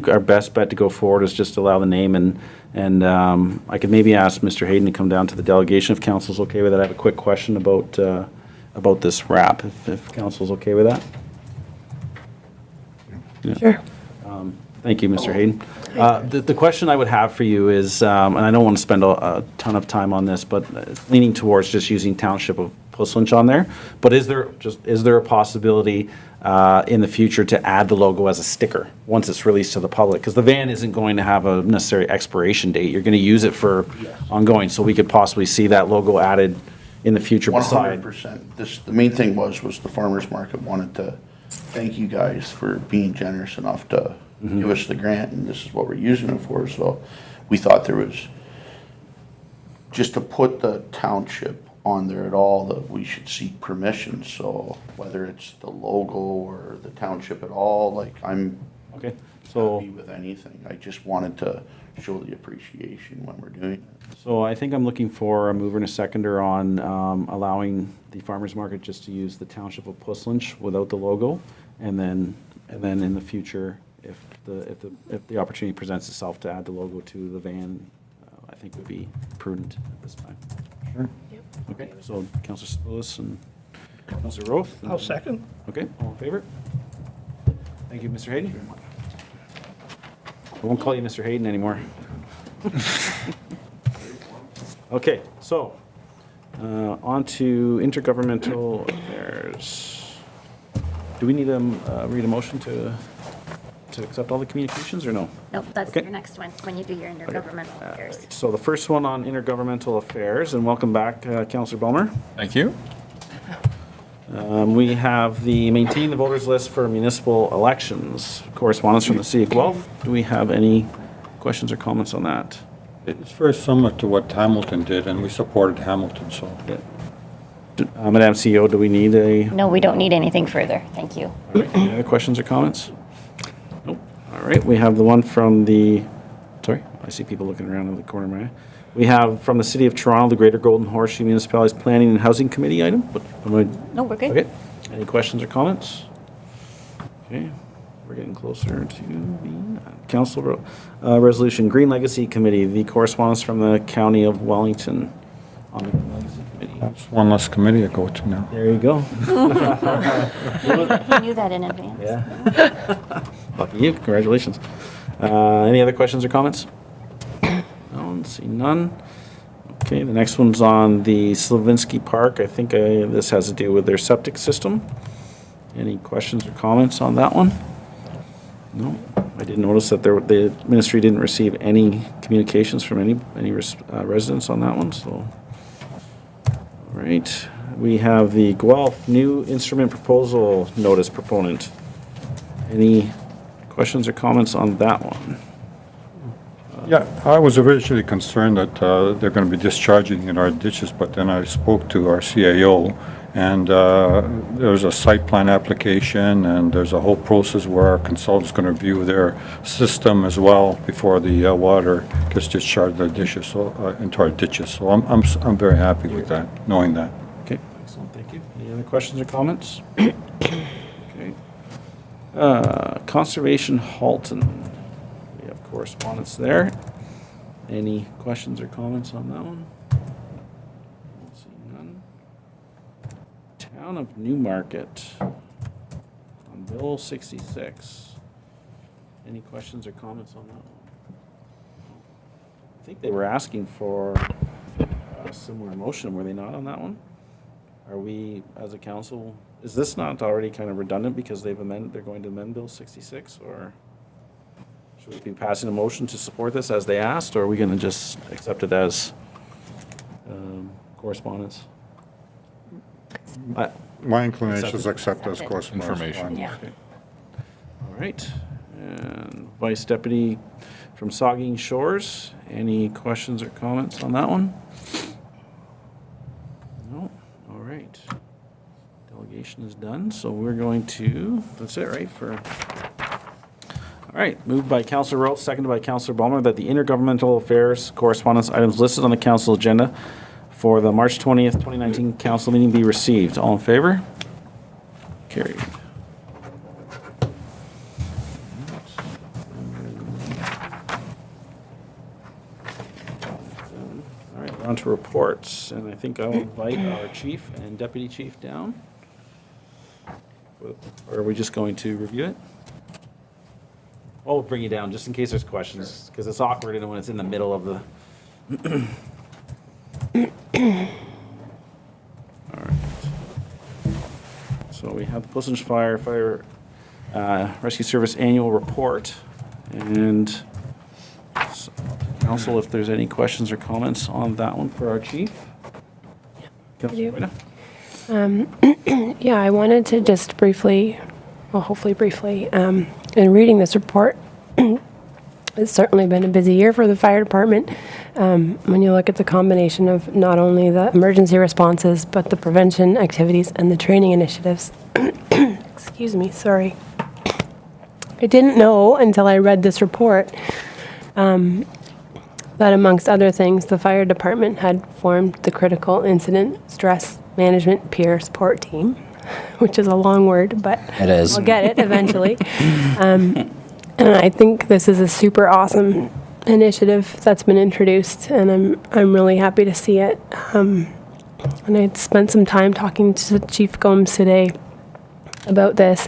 our best bet to go forward is just allow the name, and I could maybe ask Mr. Hayden to come down to the delegation if council's okay with that. I have a quick question about this wrap, if council's okay with that. Yeah. sure. Thank you, Mr. Hayden. The question I would have for you is, and I don't want to spend a ton of time on this, but leaning towards just using Township of Puslin on there, but is there a possibility in the future to add the logo as a sticker once it's released to the public? Because the van isn't going to have a necessary expiration date. You're going to use it for ongoing, so we could possibly see that logo added in the future beside. 100%. The main thing was the farmer's market wanted to thank you guys for being generous enough to give us the grant, and this is what we're using it for. So we thought there was, just to put the township on there at all, that we should seek permission. So whether it's the logo or the township at all, like I'm Okay, so. happy with anything. I just wanted to show the appreciation when we're doing it. So I think I'm looking for a mover and a seconder on allowing the farmer's market just to use the Township of Puslin without the logo, and then in the future, if the opportunity presents itself to add the logo to the van, I think would be prudent at this time. Sure. Okay, so Councillor Sapoulis and Councillor Roth. I'll second. Okay, all in favor? Thank you, Mr. Hayden. I won't call you Mr. Hayden anymore. Okay, so, on to intergovernmental affairs. Do we need to read a motion to accept all the communications, or no? Nope, that's Okay. your next one, when you do your intergovernmental affairs. So the first one on intergovernmental affairs, and welcome back, Councillor Ballmer. Thank you. We have the maintain the voters list for municipal elections. Correspondence from the city of Guelph. Do we have any questions or comments on that? It's very similar to what Hamilton did, and we supported Hamilton, so. Madam CEO, do we need a, No, we don't need anything further. Thank you. any other questions or comments? Nope. All right, we have the one from the, sorry, I see people looking around in the corner of my eye. We have from the City of Toronto, the Greater Golden Horseshoe Municipalities Planning and Housing Committee item. No, we're good. Okay, any questions or comments? Okay, we're getting closer to the council resolution. Green Legacy Committee, the correspondence from the County of Wellington on the Green Legacy Committee. That's one less committee I go to now. There you go. You knew that in advance. Yeah. Lucky you, congratulations. Any other questions or comments? No, see none. Okay, the next one's on the Slavinsky Park. I think this has to do with their septic system. Any questions or comments on that one? No, I did notice that the ministry didn't receive any communications from any residents on that one, so. All right, we have the Guelph new instrument proposal notice proponent. Any questions or comments on that one? Yeah, I was originally concerned that they're going to be discharging in our ditches, but then I spoke to our CAO, and there's a site plan application, and there's a whole process where our consultant's going to review their system as well before the water gets discharged in into our ditches. So I'm very happy with that, knowing that. Okay, excellent, thank you. Any other questions or comments? Okay. Conservation Halton. We have correspondence there. Any questions or comments on that one? Don't see none. Town of Newmarket on Bill 66. Any questions or comments on that one? I think they were asking for a similar motion, were they not, on that one? Are we, as a council, is this not already kind of redundant because they're going to amend Bill 66, or should we be passing a motion to support this as they asked, or are we going to just accept it as correspondence? My inclination is accept as correspondence. Information. Yeah. Okay. All right. And Vice Deputy from Saugeen Shores, any questions or comments on that one? No? All right. Delegation is done, so we're going to, that's it, right, for... All right, moved by Councillor Rowe, seconded by Councillor Ballmer, that the intergovernmental affairs correspondence items listed on the council agenda for the March 20th, 2019 council meeting be received. All in favor? Carried. All right, we're on to reports, and I think I'll invite our chief and deputy chief down. Or are we just going to review it? Oh, we'll bring you down, just in case there's questions, because it's awkward when it's in the middle of the... All right. So we have the Pilsens Fire Rescue Service Annual Report. And council, if there's any questions or comments on that one for our chief? Councillor Rita? Yeah, I wanted to just briefly, well, hopefully briefly, in reading this report, it's certainly been a busy year for the fire department. When you look at the combination of not only the emergency responses, but the prevention activities and the training initiatives. Excuse me, sorry. I didn't know until I read this report that amongst other things, the fire department had formed the Critical Incident Stress Management Peer Support Team, which is a long word, but It is. I'll get it eventually. And I think this is a super awesome initiative that's been introduced, and I'm really happy to see it. And I spent some time talking to Chief Gomes today about this,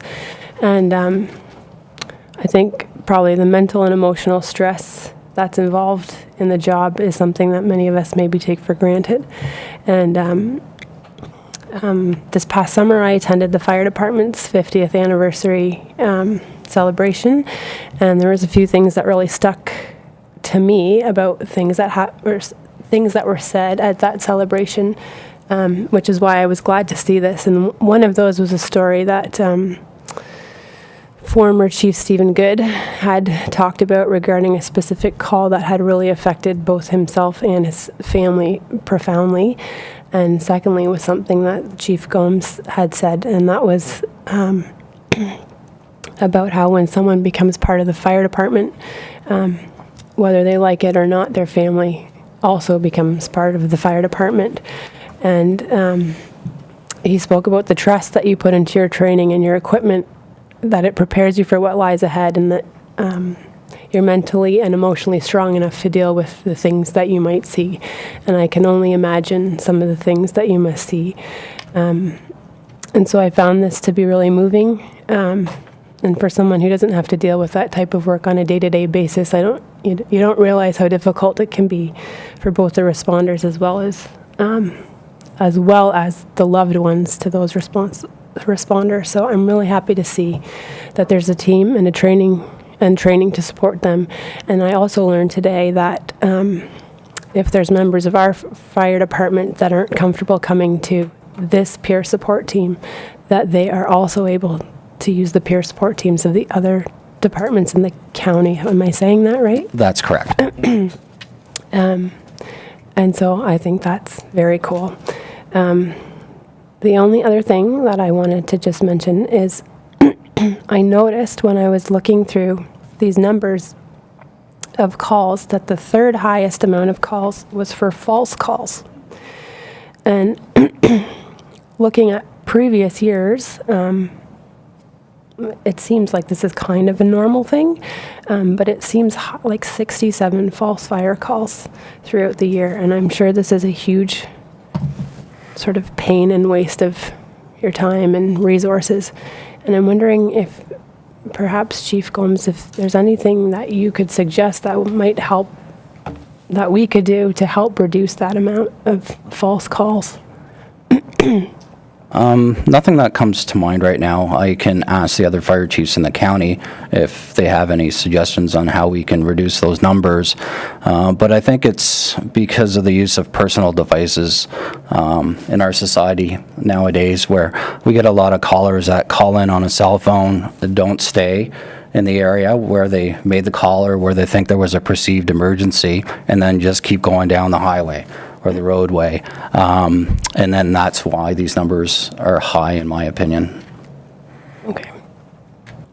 and I think probably the mental and emotional stress that's involved in the job is something that many of us maybe take for granted. And this past summer, I attended the fire department's 50th anniversary celebration, and there was a few things that really stuck to me about things that were said at that celebration. which is why I was glad to see this. And one of those was a story that former Chief Stephen Good had talked about regarding a specific call that had really affected both himself and his family profoundly. And secondly, was something that Chief Gomes had said, and that was about how when someone becomes part of the fire department, whether they like it or not, their family also becomes part of the fire department. And he spoke about the trust that you put into your training and your equipment, that it prepares you for what lies ahead, and that you're mentally and emotionally strong enough to deal with the things that you might see. And I can only imagine some of the things that you must see. And so I found this to be really moving. And for someone who doesn't have to deal with that type of work on a day-to-day basis, you don't realize how difficult it can be for both the responders as well as the loved ones to those responders. So I'm really happy to see that there's a team and training to support them. And I also learned today that if there's members of our fire department that aren't comfortable coming to this peer support team, that they are also able to use the peer support teams of the other departments in the county. Am I saying that right? That's correct. And so I think that's very cool. The only other thing that I wanted to just mention is I noticed when I was looking through these numbers of calls that the third highest amount of calls was for false calls. And looking at previous years, it seems like this is kind of a normal thing, but it seems like 67 false fire calls throughout the year. And I'm sure this is a huge sort of pain and waste of your time and resources. And I'm wondering if perhaps Chief Gomes, if there's anything that you could suggest that might help, that we could do to help reduce that amount of false calls. Nothing that comes to mind right now. I can ask the other fire chiefs in the county if they have any suggestions on how we can reduce those numbers. But I think it's because of the use of personal devices in our society nowadays, where we get a lot of callers that call in on a cell phone that don't stay in the area where they made the call or where they think there was a perceived emergency, and then just keep going down the highway or the roadway. And then that's why these numbers are high, in my opinion. Okay.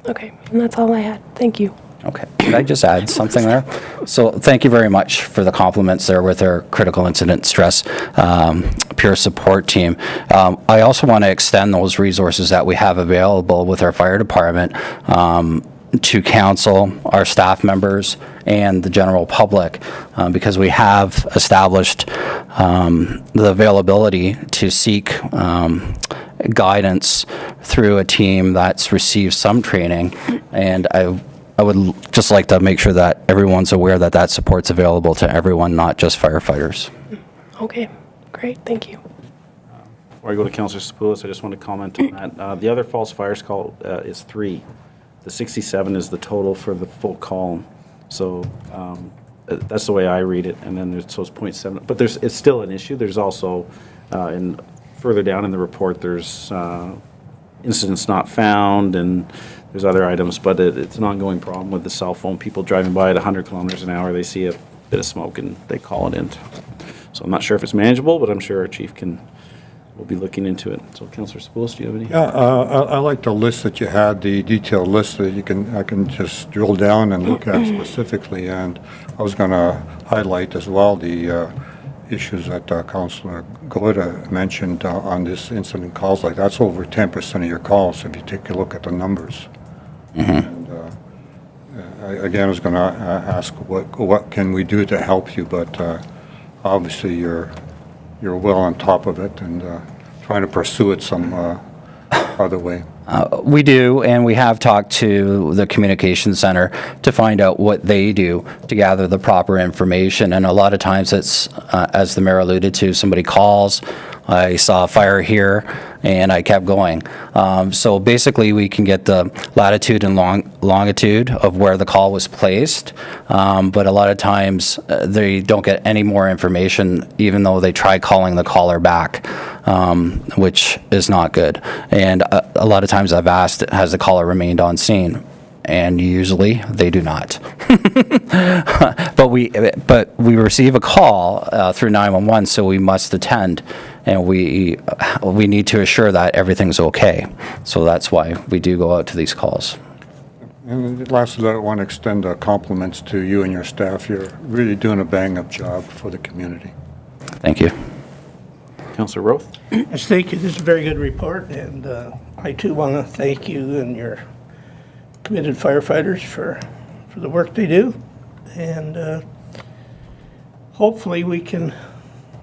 Okay, and that's all I had. Thank you. Okay, could I just add something there? So thank you very much for the compliments there with our critical incident stress peer support team. I also want to extend those resources that we have available with our fire department to council, our staff members, and the general public, because we have established the availability to seek guidance through a team that's received some training. And I would just like to make sure that everyone's aware that that support's available to everyone, not just firefighters. Okay, great, thank you. Before I go to Councillor Sapoulis, I just want to comment on that. The other false fires call is 3. The 67 is the total for the full column. So that's the way I read it. And then there's, so it's 0.7. But it's still an issue. There's also, further down in the report, there's incidents not found, and there's other items. But it's an ongoing problem with the cell phone. People driving by at 100 kilometers an hour, they see a bit of smoke and they call it in. So I'm not sure if it's manageable, but I'm sure our chief will be looking into it. So Councillor Sapoulis, do you have any? Yeah, I like the list that you had, the detailed list that I can just drill down and look at specifically. And I was going to highlight as well the issues that Councillor Goleta mentioned on this incident calls. Like, that's over 10% of your calls if you take a look at the numbers. And I was going to ask what can we do to help you, but obviously you're well on top of it and trying to pursue it some other way. We do, and we have talked to the communication center to find out what they do to gather the proper information. And a lot of times it's, as the mayor alluded to, somebody calls, I saw a fire here, and I kept going. So basically, we can get the latitude and longitude of where the call was placed, but a lot of times they don't get any more information, even though they try calling the caller back, which is not good. And a lot of times I've asked, has the caller remained on scene? And usually they do not. But we receive a call through 911, so we must attend, and we need to assure that everything's okay. So that's why we do go out to these calls. And lastly, I want to extend compliments to you and your staff. You're really doing a bang-up job for the community. Thank you. Councillor Roth? Yes, thank you. This is a very good report, and I too want to thank you and your committed firefighters for the work they do. And hopefully we can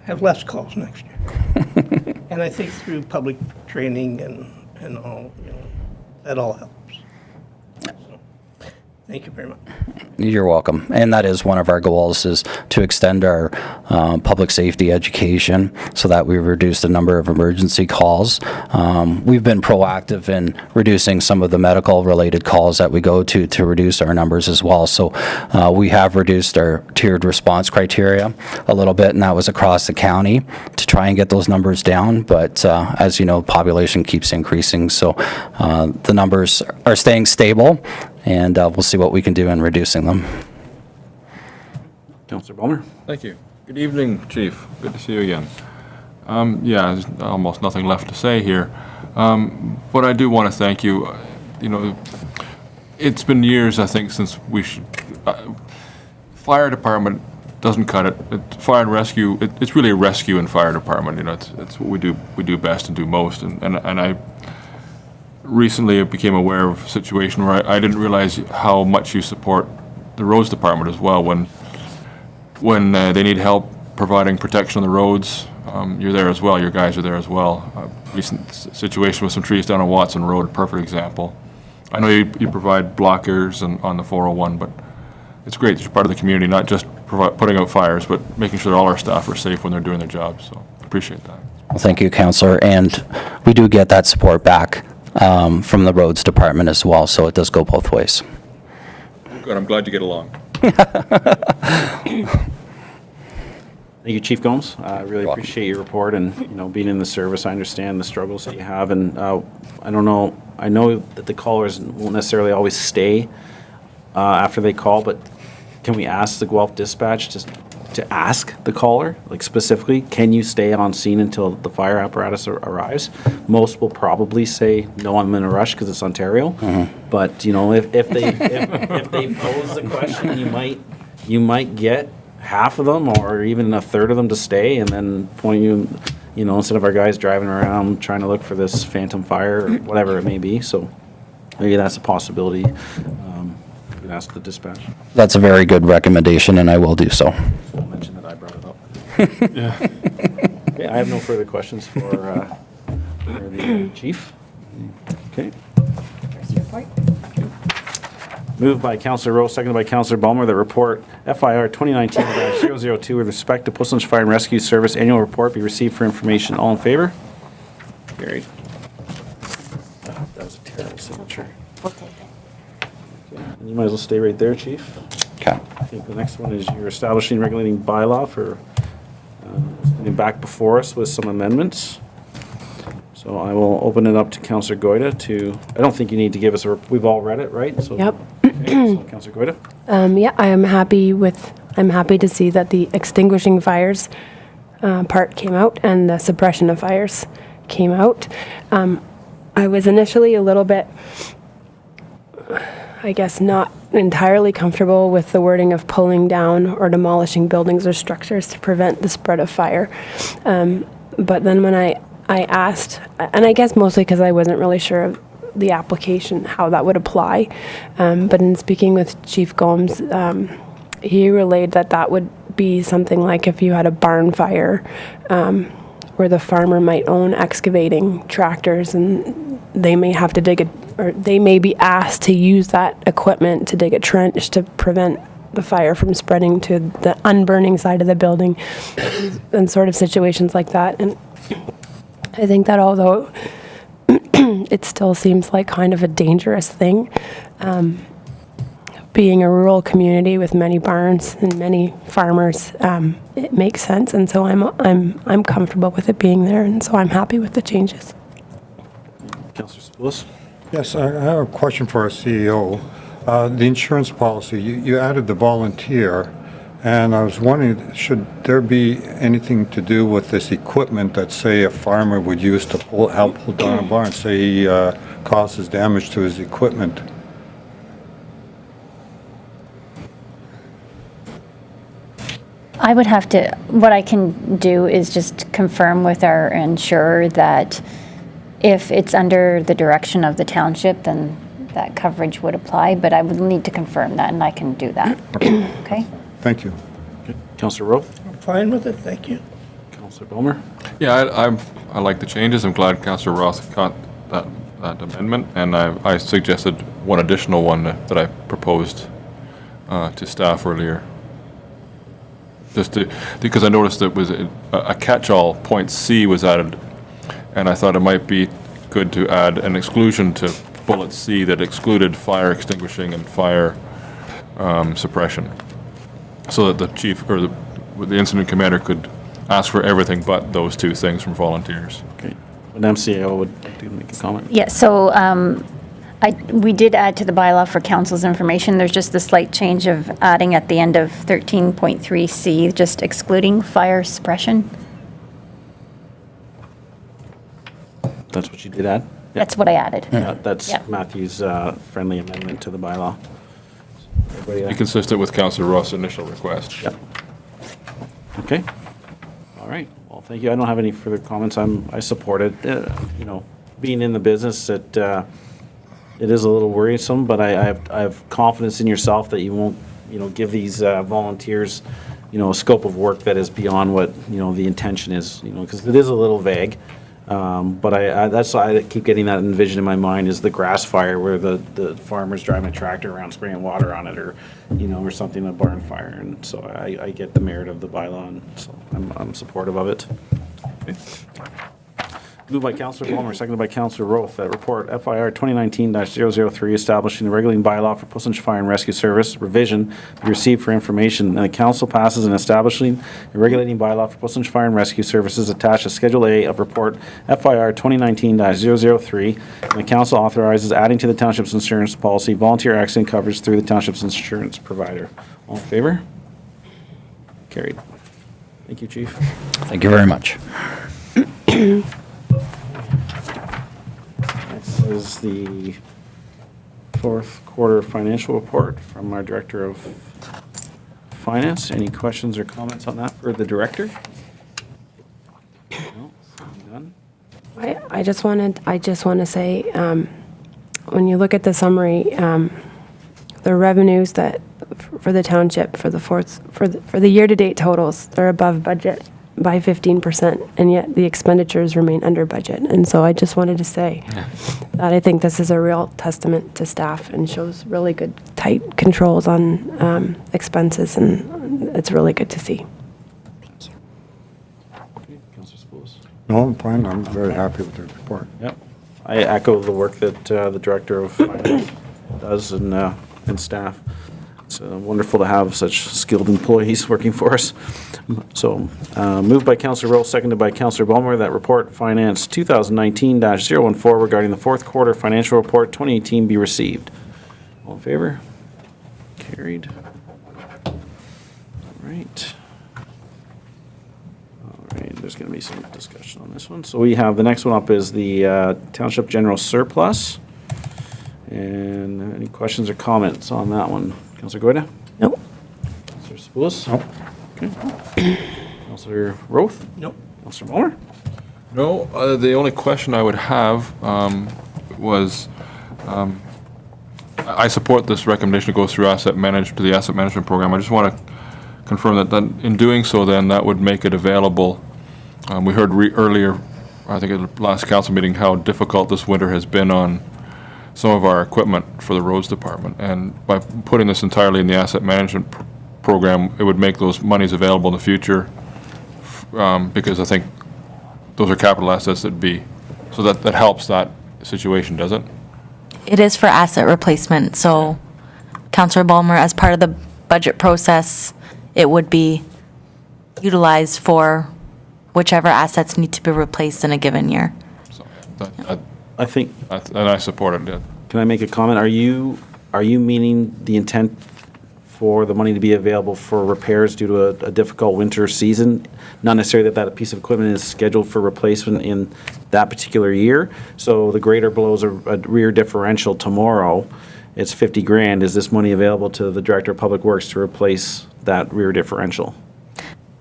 have less calls next year. And I think through public training and all, that all helps. So, thank you very much. You're welcome. And that is one of our goals, is to extend our public safety education so that we reduce the number of emergency calls. We've been proactive in reducing some of the medical related calls that we go to reduce our numbers as well. So we have reduced our tiered response criteria a little bit, and that was across the county to try and get those numbers down. But as you know, population keeps increasing, so the numbers are staying stable, and we'll see what we can do in reducing them. Councillor Balmer? Thank you. Good evening, Chief. Good to see you again. Yeah, there's almost nothing left to say here. But I do want to thank you. It's been years, I think, since we should... fire department doesn't cut it. Fire and rescue, it's really a rescue and fire department. It's what we do best and do most. And I recently became aware of a situation where I didn't realize how much you support the roads department as well. When they need help providing protection on the roads, you're there as well. Your guys are there as well. Recent situation with some trees down on Watson Road, perfect example. I know you provide blockers on the 401, but it's great that you're part of the community, not just putting out fires, but making sure that all our staff are safe when they're doing their jobs. So I appreciate that. Well, thank you, Councillor. And we do get that support back from the roads department as well, so it does go both ways. Good. I'm glad you get along. Thank you, Chief Gomes. I really appreciate your report, and being in the service, I understand the struggles that you have, and I don't know. I know that the callers won't necessarily always stay after they call, but can we ask the Guelph Dispatch to ask the caller, like specifically, can you stay on scene until the fire apparatus arrives? Most will probably say, no, I'm in a rush because it's Ontario. Mm-hmm. But if they pose the question, you might get half of them or even a third of them to stay, and then point you, instead of our guys driving around trying to look for this phantom fire or whatever it may be. So maybe that's a possibility. You can ask the dispatch. That's a very good recommendation, and I will do so. I'll mention that I brought it up. Okay, I have no further questions for the chief. Okay. Moved by Councillor Rowe, seconded by Councillor Balmer, that report FIR 2019-002 with respect to Portland Fire and Rescue Service annual report be received for information. All in favor? Carried. That was a terrible signature. We'll take it. Okay, and you might as well stay right there, Chief. Okay. I think the next one is your establishing regulating bylaw for back before us with some amendments. So I will open it up to Councillor Goyda to, I don't think you need to give us we've all read it, right? So, Yep. Okay, so Councillor Goyda. Yeah, I'm happy to see that the extinguishing fires part came out and the suppression of fires came out. I was initially a little bit, I guess, not entirely comfortable with the wording of pulling down or demolishing buildings or structures to prevent the spread of fire. But then when I asked, and I guess mostly because I wasn't really sure of the application, how that would apply, but in speaking with Chief Gomes, he relayed that would be something like if you had a barn fire where the farmer might own excavating tractors and they may have to dig or they may be asked to use that equipment to dig a trench to prevent the fire from spreading to the unburning side of the building and sort of situations like that. And I think that although it still seems like kind of a dangerous thing, being a rural community with many barns and many farmers, it makes sense. And so I'm comfortable with it being there. And so I'm happy with the changes. Councillor Spoulos? Yes, I have a question for our CEO. The insurance policy, you added the volunteer, and I was wondering, should there be anything to do with this equipment that, say, a farmer would use to help pull down a barn, say he causes damage to his equipment? I would have to, what I can do is just confirm with our insurer that if it's under the direction of the township, then that coverage would apply, but I would need to confirm that, and I can do that. Okay? Thank you. Councillor Rowe? I'm fine with it, thank you. Councillor Bomer? Yeah, I like the changes. I'm glad Councillor Roth caught that amendment, and I suggested one additional one that I proposed to staff earlier. Because I noticed it was a catch-all, point C was added, and I thought it might be good to add an exclusion to bullet C that excluded fire extinguishing and fire suppression, so that the chief or the incident commander could ask for everything but those two things from volunteers. Okay. An MCAO would like to make a comment. Yeah, so we did add to the bylaw for council's information. There's just the slight change of adding at the end of 13.3C, just excluding fire suppression. That's what you did add? That's what I added. That's Yeah. Matthew's friendly amendment to the bylaw. Everybody, Be consistent with Councillor Roth's initial request. Yep. Okay. All right. Well, thank you. I don't have any further comments. I support it. You know, being in the business, it is a little worrisome, but I have confidence in yourself that you won't, you know, give these volunteers, you know, a scope of work that is beyond what, you know, the intention is, you know, because it is a little vague. But that's why I keep getting that envision in my mind is the grass fire where the farmer's driving a tractor around spraying water on it, or, you know, or something, a barn fire. And so I get the merit of the bylaw, and so I'm supportive of it. Okay. Moved by Councillor Palmer, seconded by Councillor Roth, that report FIR 2019-003 establishing the regulating bylaw for Puslinch Fire and Rescue Service revision be received for information, and the council passes in establishing a regulating bylaw for Puslinch Fire and Rescue Services attached to Schedule A of report FIR 2019-003, and the council authorizes adding to the township's insurance policy volunteer accident coverage through the township's insurance provider. All in favor? Carried. Thank you, Chief. Thank you very much. Next is the fourth quarter financial report from our Director of Finance. Any questions or comments on that for the Director? No, none. I just want to say, when you look at the summary, the revenues that for the township for the year-to-date totals, they're above budget by 15%, and yet the expenditures remain under budget. And so I just wanted to say that I think this is a real testament to staff and shows really good, tight controls on expenses, and it's really good to see. Okay, Councillor Spoulos. No, I'm fine. I'm very happy with the report. Yep. I echo the work that the Director of Finance does and staff. It's wonderful to have such skilled employees working for us. So, moved by Councillor Rowe, seconded by Councillor Bulmer, that report Finance 2019-014 regarding the fourth quarter financial report 2018 be received. All in favor? Carried. All right. All right, there's going to be some discussion on this one. So we have, the next one up is the Township General Surplus. And any questions or comments on that one? Councillor Goyda? Nope. Councillor Spoulos? Nope. Okay. Councillor Roth? Nope. Councillor Muller? No, the only question I would have was, I support this recommendation to go through to the asset management program. I just want to confirm that in doing so, then that would make it available. We heard earlier I think at the last council meeting, how difficult this winter has been on some of our equipment for the roads department. And by putting this entirely in the asset management program, it would make those monies available in the future, because I think those are capital assets that'd be, so that helps that situation, does it? It is for asset replacement, so Councillor Ballmer, as part of the budget process, it would be utilized for whichever assets need to be replaced in a given year. So that- I think, and I support it, yeah. can I make a comment? Are you meaning the intent for the money to be available for repairs due to a difficult winter season? Not necessarily that piece of equipment is scheduled for replacement in that particular year. So the grader blows a rear differential tomorrow, it's 50 grand. Is this money available to the Director of Public Works to replace that rear differential?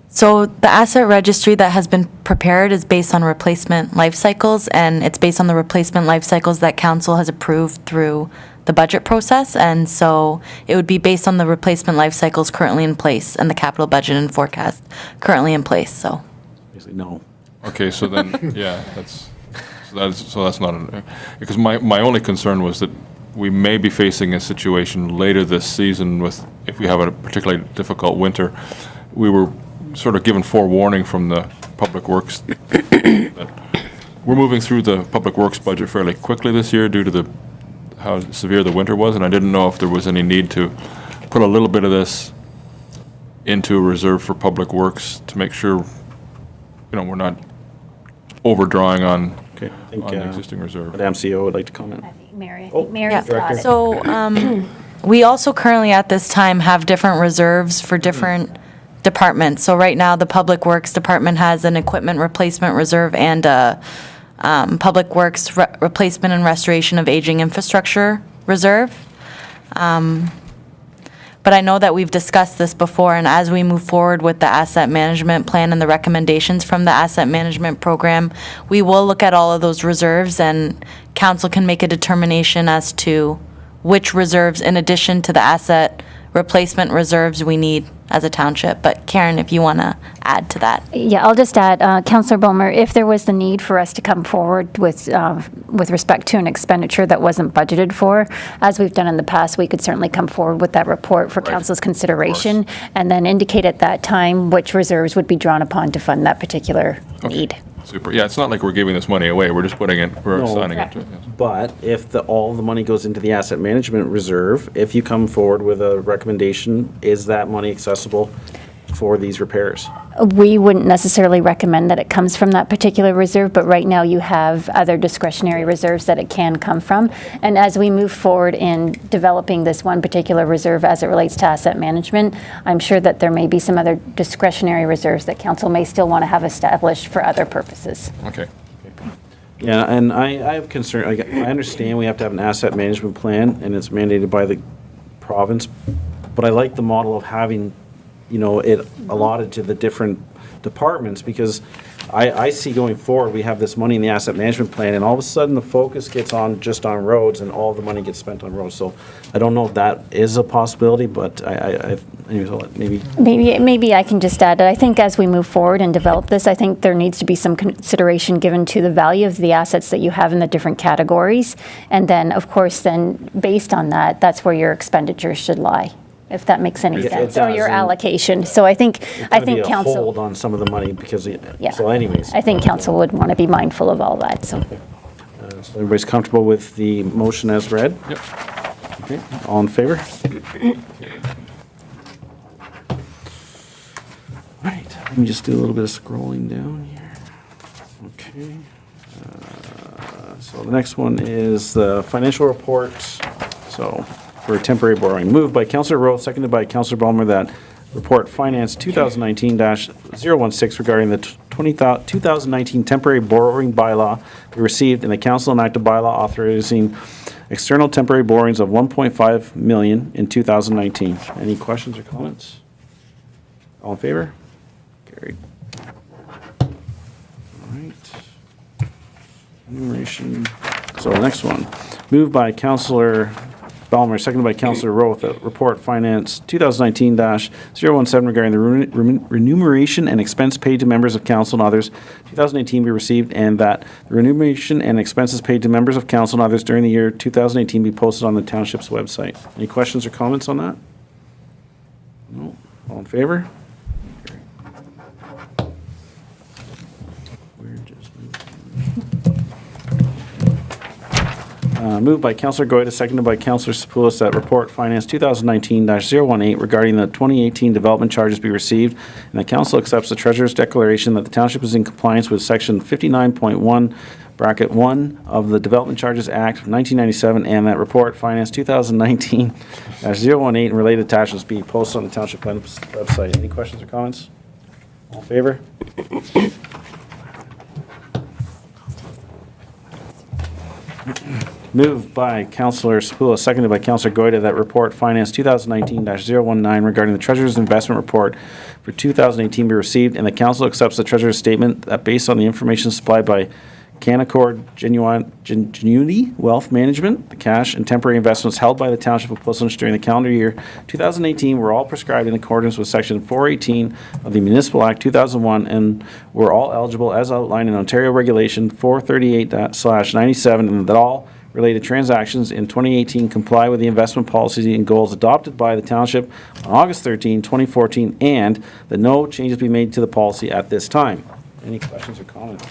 So the asset registry that has been prepared is based on replacement life cycles, and it's based on the replacement life cycles that council has approved through the budget process. And so it would be based on the replacement life cycles currently in place and the capital budget and forecast currently in place, so. Basically, no. Okay, so then, yeah, so that's not, because my only concern was that we may be facing a situation later this season with, if we have a particularly difficult winter. We were sort of given forewarning from the Public Works that we're moving through the Public Works budget fairly quickly this year due to how severe the winter was, and I didn't know if there was any need to put a little bit of this into a reserve for Public Works to make sure, we're not overdrawing on Okay, I think the existing reserve. Madam CEO would like to comment. Mary, I Oh, think Mary's got it. So we also currently at this time have different reserves for different departments. So right now, the Public Works Department has an equipment replacement reserve and a Public Works Replacement and Restoration of Aging Infrastructure Reserve. But I know that we've discussed this before, and as we move forward with the asset management plan and the recommendations from the asset management program, we will look at all of those reserves, and council can make a determination as to which reserves, in addition to the asset replacement reserves, we need as a township. But Karen, if you want to add to that. Yeah, I'll just add, Councillor Bulmer, if there was the need for us to come forward with respect to an expenditure that wasn't budgeted for, as we've done in the past, we could certainly come forward with that report for council's consideration, and then indicate at that time which reserves would be drawn upon to fund that particular need. Super. Yeah, it's not like we're giving this money away. We're just putting it, we're No. assigning it to it. Yes. But if all the money goes into the asset management reserve, if you come forward with a recommendation, is that money accessible for these repairs? We wouldn't necessarily recommend that it comes from that particular reserve, but right now you have other discretionary reserves that it can come from. And as we move forward in developing this one particular reserve as it relates to asset management, I'm sure that there may be some other discretionary reserves that council may still want to have established for other purposes. Okay. Yeah, and I have concern, I understand we have to have an asset management plan, and it's mandated by the province, but I like the model of having, it allotted to the different departments, because I see going forward, we have this money in the asset management plan, and all of a sudden, the focus gets just on roads, and all the money gets spent on roads. So I don't know if that is a possibility, but anyways, I'll let maybe. Maybe I can just add that I think as we move forward and develop this, I think there needs to be some consideration given to the value of the assets that you have in the different categories. And then, of course, based on that, that's where your expenditures should lie, if that makes any It sense, or does, your and allocation. So I think Gonna be a council, hold on some of the money, because, Yeah. so anyways. I think council would want to be mindful of all that, so. So everybody's comfortable with the motion as read? Yep. Okay, all in favor? All right, let me just do a little bit of scrolling down here. Okay. So the next one is the financial report. So for temporary borrowing, moved by Councillor Rowe, seconded by Councillor Ballmer, that report finance 2019-016 regarding the 2019 temporary borrowing bylaw be received, and the council enacted bylaw authorizing external temporary borrowings of 1.5 million in 2019. Any questions or comments? All in favor? Carried. All right. Enumeration. So the next one, moved by Councillor Ballmer, seconded by Councillor Rowe, that report finance 2019-017 regarding the remuneration and expense paid to members of council and others 2018 be received, and that the remuneration and expenses paid to members of council and others during the year 2018 be posted on the township's website. Any questions or comments on that? No. All in favor? Moved by Councillor Goyda, seconded by Councillor Sepoulis, that report finance 2019-018 regarding the 2018 development charges be received, and the council accepts the treasurer's declaration that the township is in compliance with section 59.1 bracket 1 of the Development Charges Act of 1997, and that report finance 2019-018 and related attachments be posted on the township website. Any questions or comments? All in favor? Moved by Councillor Sepoulis, seconded by Councillor Goyda, that report finance 2019-019 regarding the treasurer's investment report for 2018 be received, and the council accepts the treasurer's statement that based on the information supplied by Canaccord Genuity Wealth Management, the cash and temporary investments held by the Township of Portland during the calendar year 2018 were all prescribed in accordance with Section 418 of the Municipal Act 2001 and were all eligible as outlined in Ontario Regulation 438/97, and that all related transactions in 2018 comply with the investment policy and goals adopted by the Township on August 13, 2014, and that no changes be made to the policy at this time. Any questions or comments?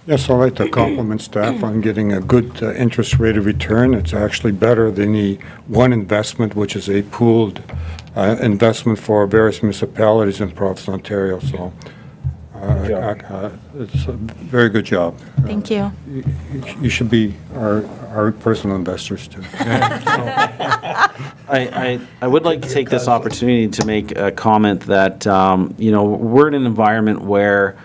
Yes, I'd like to compliment staff on getting a good interest rate of return. It's actually better than the one investment, which is a pooled investment for various municipalities in Province of Ontario. So it's a very good job. Thank you. You should be our personal investors too. I would like to take this opportunity to make a comment that, we're in an environment where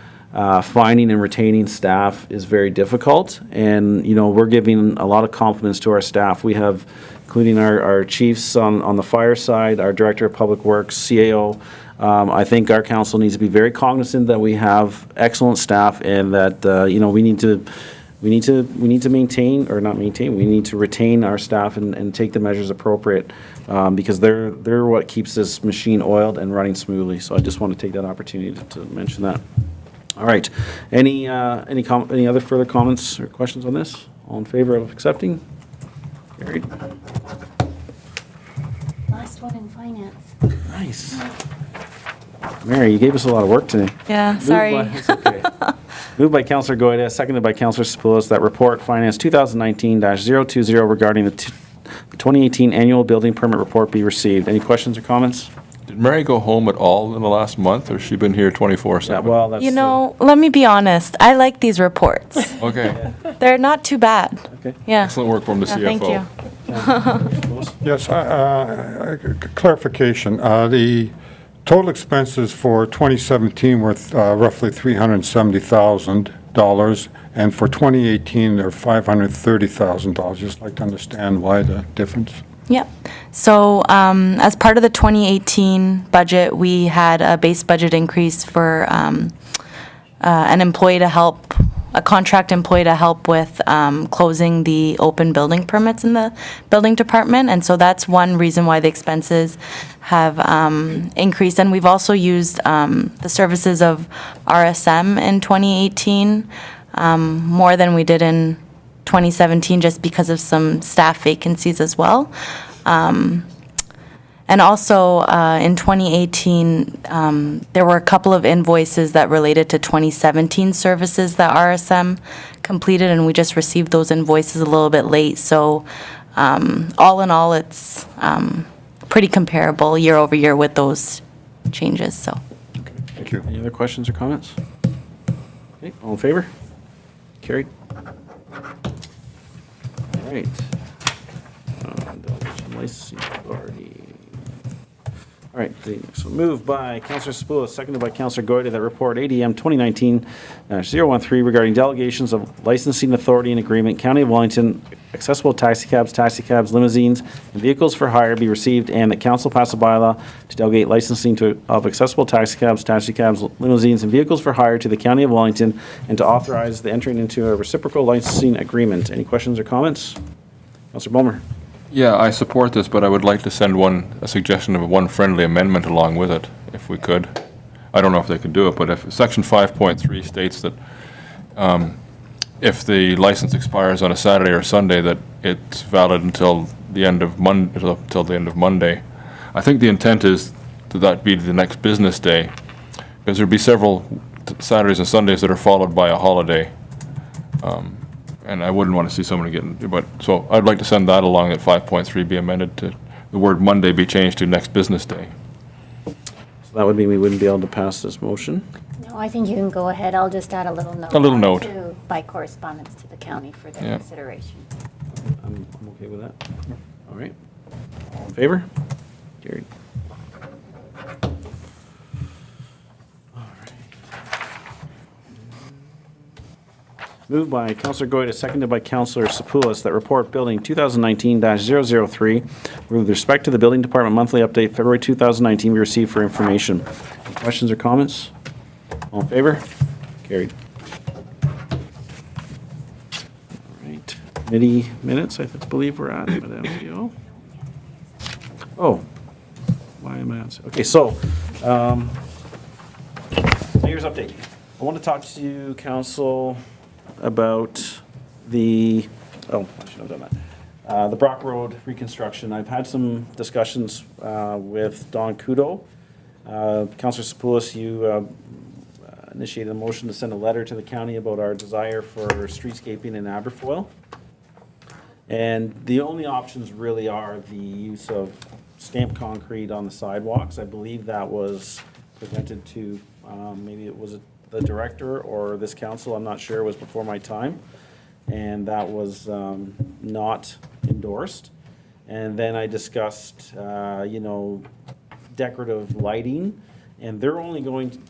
finding and retaining staff is very difficult, and, we're giving a lot of compliments to our staff. We have, including our chiefs on the fire side, our Director of Public Works, CAO. I think our council needs to be very cognizant that we have excellent staff, and that, we need to maintain, or not maintain, we need to retain our staff and take the measures appropriate, because they're what keeps this machine oiled and running smoothly. So I just want to take that opportunity to mention that. All right. Any other further comments or questions on this? All in favor of accepting? Carried. Last one in finance. Nice. Mary, you gave us a lot of work today. Yeah, sorry. It's okay. Moved by Councillor Goyda, seconded by Councillor Sepoulis, that report finance 2019-020 regarding the 2018 annual building permit report be received. Any questions or comments? Did Mary go home at all in the last month, or has she been here 24/7? Yeah, well, that's. Let me be honest. I like these reports. Okay. They're not too bad. Okay. Yeah. Excellent work from the CFO. Thank you. Yes, clarification. The total expenses for 2017 were roughly $370,000, and for 2018, they're $530,000. Just like to understand why the difference. Yep. So as part of the 2018 budget, we had a base budget increase for an employee to help, a contract employee to help with closing the open building permits in the building department. And so that's one reason why the expenses have increased. And we've also used the services of RSM in 2018 more than we did in 2017, just because of some staff vacancies as well. And also in 2018, there were a couple of invoices that related to 2017 services that RSM completed, and we just received those invoices a little bit late. So all in all, it's pretty comparable year over year with those changes. So. Thank you. Any other questions or comments? Okay, all in favor? Carried. All right. Delegation licensing authority. All right, so moved by Councillor Sepoulis, seconded by Councillor Goyda, that report ADM 2019-013 regarding delegations of licensing authority and agreement, County of Wellington, accessible taxicabs, limousines, and vehicles for hire be received, and that council pass a bylaw to delegate licensing of accessible taxicabs, limousines, and vehicles for hire to the County of Wellington, and to authorize the entering into a reciprocal licensing agreement. Any questions or comments? Councillor Bulmer. Yeah, I support this, but I would like to send a suggestion of one friendly amendment along with it, if we could. I don't know if they could do it, but if Section 5.3 states that if the license expires on a Saturday or Sunday, that it's valid until the end of Monday. I think the intent is that be the next business day, because there'd be several Saturdays and Sundays that are followed by a holiday. And I wouldn't want to see somebody so I'd like to send that along, that 5.3 be amended to, the word Monday be changed to next business day. So that would mean we wouldn't be able to pass this motion. No, I think you can go ahead. I'll just add a little note. A little note. By correspondence to the county for their Yeah. consideration. I'm okay with that. All right. All in favor? Carried. Moved by Councillor Goyda, seconded by Councillor Sepoulas, that report building 2019-003 with respect to the building department monthly update, February 2019, be received for information. Any questions or comments? All in favor? Carried. All right. Committee minutes, I believe we're at, Madam Gio. Oh, why am I on? Okay, so, mayor's update. I want to talk to council about the, I should have done that. The Brock Road reconstruction. I've had some discussions with Don Kudo. Councillor Sepoulas, you initiated a motion to send a letter to the county about our desire for streetscaping in Aberfoyle. And the only options really are the use of stamped concrete on the sidewalks. I believe that was presented to, maybe it was the director or this council, I'm not sure, it was before my time. And that was not endorsed. And then I discussed, decorative lighting. And they're only going,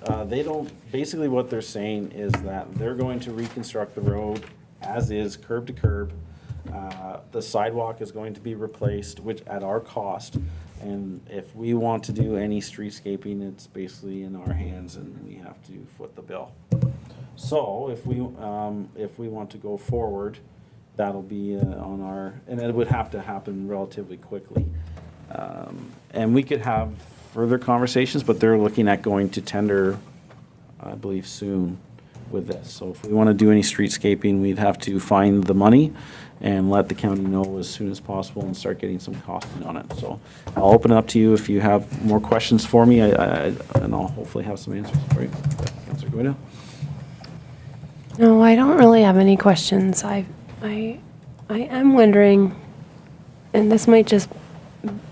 basically what they're saying is that they're going to reconstruct the road as is, curb to curb. The sidewalk is going to be replaced, which at our cost. And if we want to do any streetscaping, it's basically in our hands and we have to foot the bill. So if we want to go forward, that'll be on our, and it would have to happen relatively quickly. And we could have further conversations, but they're looking at going to tender, I believe, soon with this. So if we want to do any streetscaping, we'd have to find the money and let the county know as soon as possible and start getting some costing on it. So I'll open it up to you if you have more questions for me, and I'll hopefully have some answers for you. Councillor Goyda? No, I don't really have any questions. I am wondering, and this might just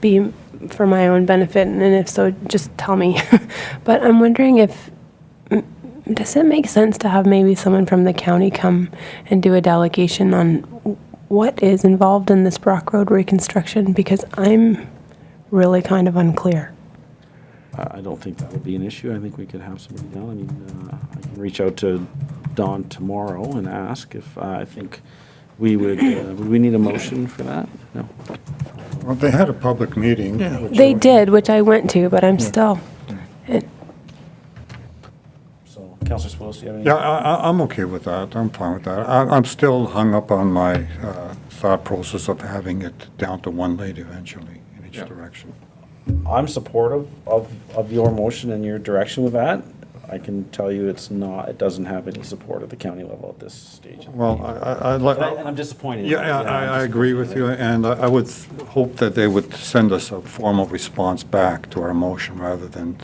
be for my own benefit, and if so, just tell me. But I'm wondering if, does it make sense to have maybe someone from the county come and do a delegation on what is involved in this Brock Road reconstruction? Because I'm really kind of unclear. I don't think that would be an issue. I think we could have somebody down. I mean, I can reach out to Don tomorrow and ask if I think we would we need a motion for that? No. Well, they had a public meeting. which They I- did, which I went to, but I'm still, So, Councillor Sepoulas, do you have any? Yeah, I'm okay with that. I'm fine with that. I'm still hung up on my thought process of having it down to one lane eventually in each direction. I'm supportive of your motion and your direction with that. I can tell you it doesn't have any support at the county level at this stage. Well, And I'm disappointed. Yeah, I agree with you, and I would hope that they would send us a formal response back to our motion rather than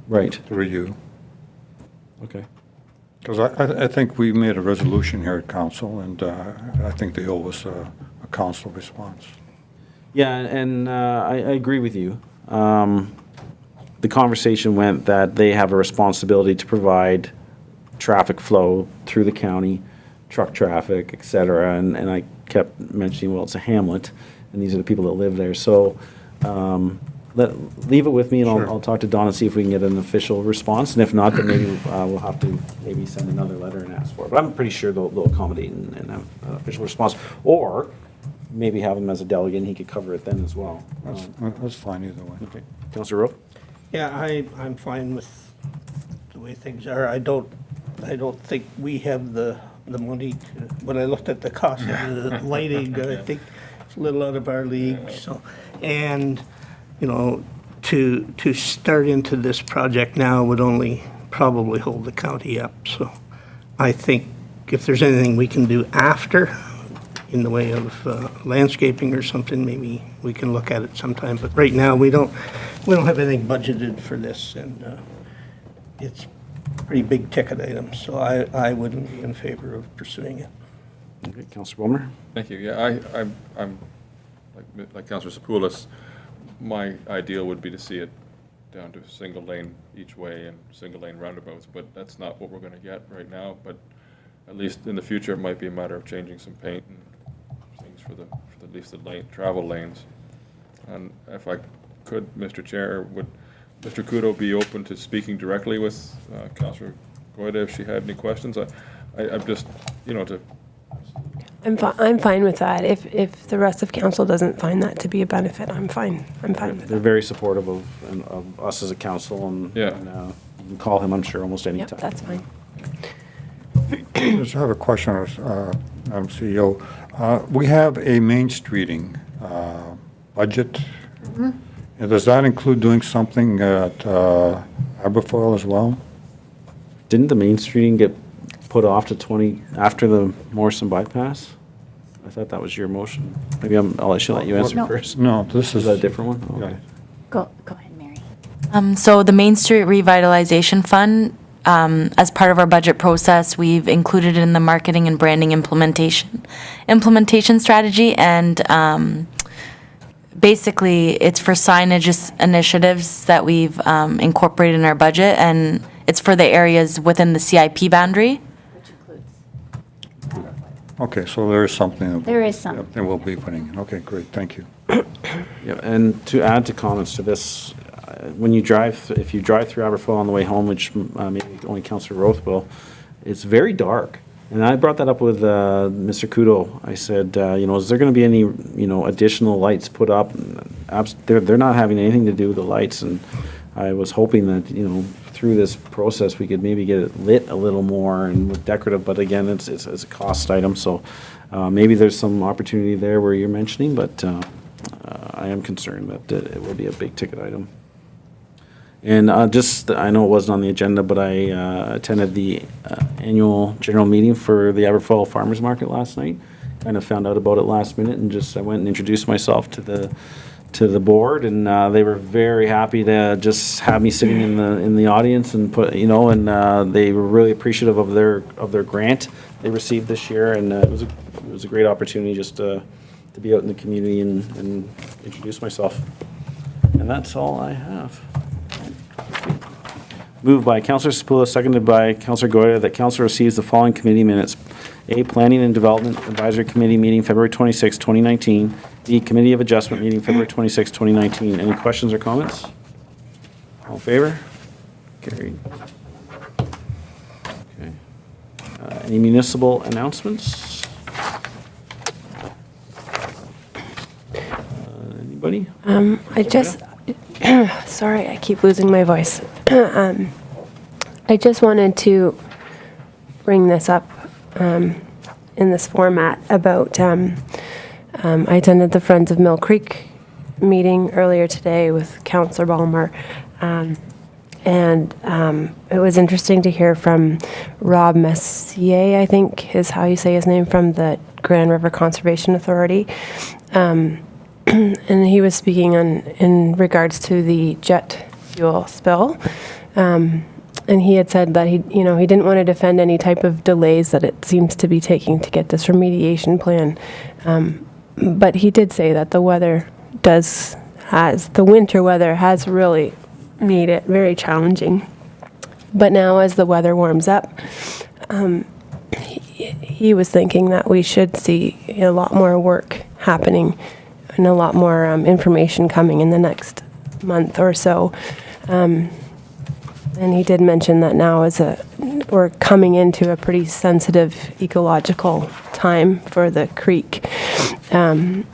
Right, through you. okay. Because I think we made a resolution here at council, and I think they owe us a council response. Yeah, and I agree with you. The conversation went that they have a responsibility to provide traffic flow through the county, truck traffic, et cetera, and I kept mentioning, well, it's a hamlet, and these are the people that live there. So leave it with me, and Sure. I'll talk to Don and see if we can get an official response, and if not, then maybe we'll have to maybe send another letter and ask for it. But I'm pretty sure they'll accommodate and have an official response. Or maybe have him as a delegate, and he could cover it then as well. That's fine either way. Okay. Councillor Rowe? Yeah, I'm fine with the way things are. I don't think we have the money to, when I looked at the cost of the lighting, I think a little out of our league, so, and, you know, to start into this project now would only probably hold the county up, so I think if there's anything we can do after, in the way of landscaping or something, maybe we can look at it sometime, but right now, we don't have anything budgeted for this, and it's pretty big ticket items, so I wouldn't be in favor of pursuing it. Okay, Councillor Wilmer? Thank you. Yeah, I'm like Councillor Sepoulis, my ideal would be to see it down to single lane each way and single lane roundabouts, but that's not what we're going to get right now. But at least in the future, it might be a matter of changing some paint and things for at least the travel lanes. And if I could, Mr. Chair, would Mr. Kudo be open to speaking directly with Councillor Goyda if she had any questions? I'm just, you know, to. I'm fine with that. If the rest of council doesn't find that to be a benefit, I'm fine. I'm fine with They're that. very supportive of us as a council, and, Yeah. and you can call him, I'm sure, almost any Yep, time. that's fine. Just have a question, Madam CEO. We have a main streeting budget. And does that include doing something at Aberfoyle as well? Didn't the Main Streeting get put off to after the Morrison bypass? I thought that was your motion. Maybe I'll let you answer No. first. No, this Is is. that a different one? Yeah. Okay. Go ahead, Mary. So the Main Street Revitalization Fund, as part of our budget process, we've included it in the marketing and branding implementation strategy, and basically it's for signage initiatives that we've incorporated in our budget, and it's for the areas within the CIP boundary. Okay, so there is something. There is some. Yep, that we'll be putting in. Okay, great, thank you. Yeah, and to add to comments to this, when you drive, if you drive through Aberfoyle on the way home, which maybe only Councillor Roth will, it's very dark. And I brought that up with Mr. Kudo. I said, you know, is there going to be any, you know, additional lights put up? They're not having anything to do with the lights, and I was hoping that, you know, through this process, we could maybe get it lit a little more and with decorative, but again, it's a cost item, so maybe there's some opportunity there where you're mentioning, but I am concerned that it will be a big ticket item. And I know it wasn't on the agenda, but I attended the annual general meeting for the Aberfoyle Farmers Market last night. Kind of found out about it last minute, and I went and introduced myself to the board, and they were very happy to just have me sitting in the audience, and they were really appreciative of their grant they received this year, and it was a great opportunity just to be out in the community and introduce myself. And that's all I have. Moved by Councillor Sepoulis, seconded by Councillor Goyda, that council receives the following committee minutes. A, Planning and Development Advisory Committee meeting February 26, 2019. B, Committee of Adjustment meeting February 26, 2019. Any questions or comments? All in favor? Carried. Okay. Any municipal announcements? Anybody? I just, sorry, I keep losing my voice. I just wanted to bring this up in this format about, I attended the Friends of Mill Creek meeting earlier today with Councillor Ballmer, and it was interesting to hear from Rob Messier, I think is how you say his name, from the Grand River Conservation Authority. And he was speaking in regards to the jet fuel spill. And he had said that he didn't want to defend any type of delays that it seems to be taking to get this remediation plan. But he did say that the winter weather has really made it very challenging. But now as the weather warms up, he was thinking that we should see a lot more work happening and a lot more information coming in the next month or so. And he did mention that now we're coming into a pretty sensitive ecological time for the creek. And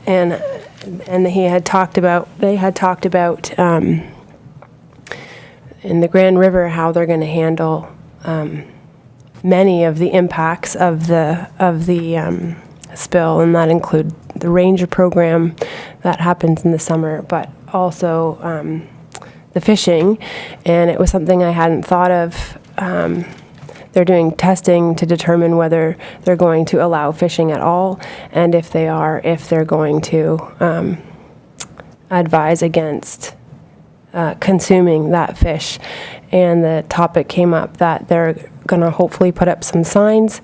they had talked about in the Grand River how they're going to handle many of the impacts of the spill, and that include the the ranger program that happens in the summer, but also the fishing. And it was something I hadn't thought of. They're doing testing to determine whether they're going to allow fishing at all, and if they are, if they're going to advise against consuming that fish. And the topic came up that they're going to hopefully put up some signs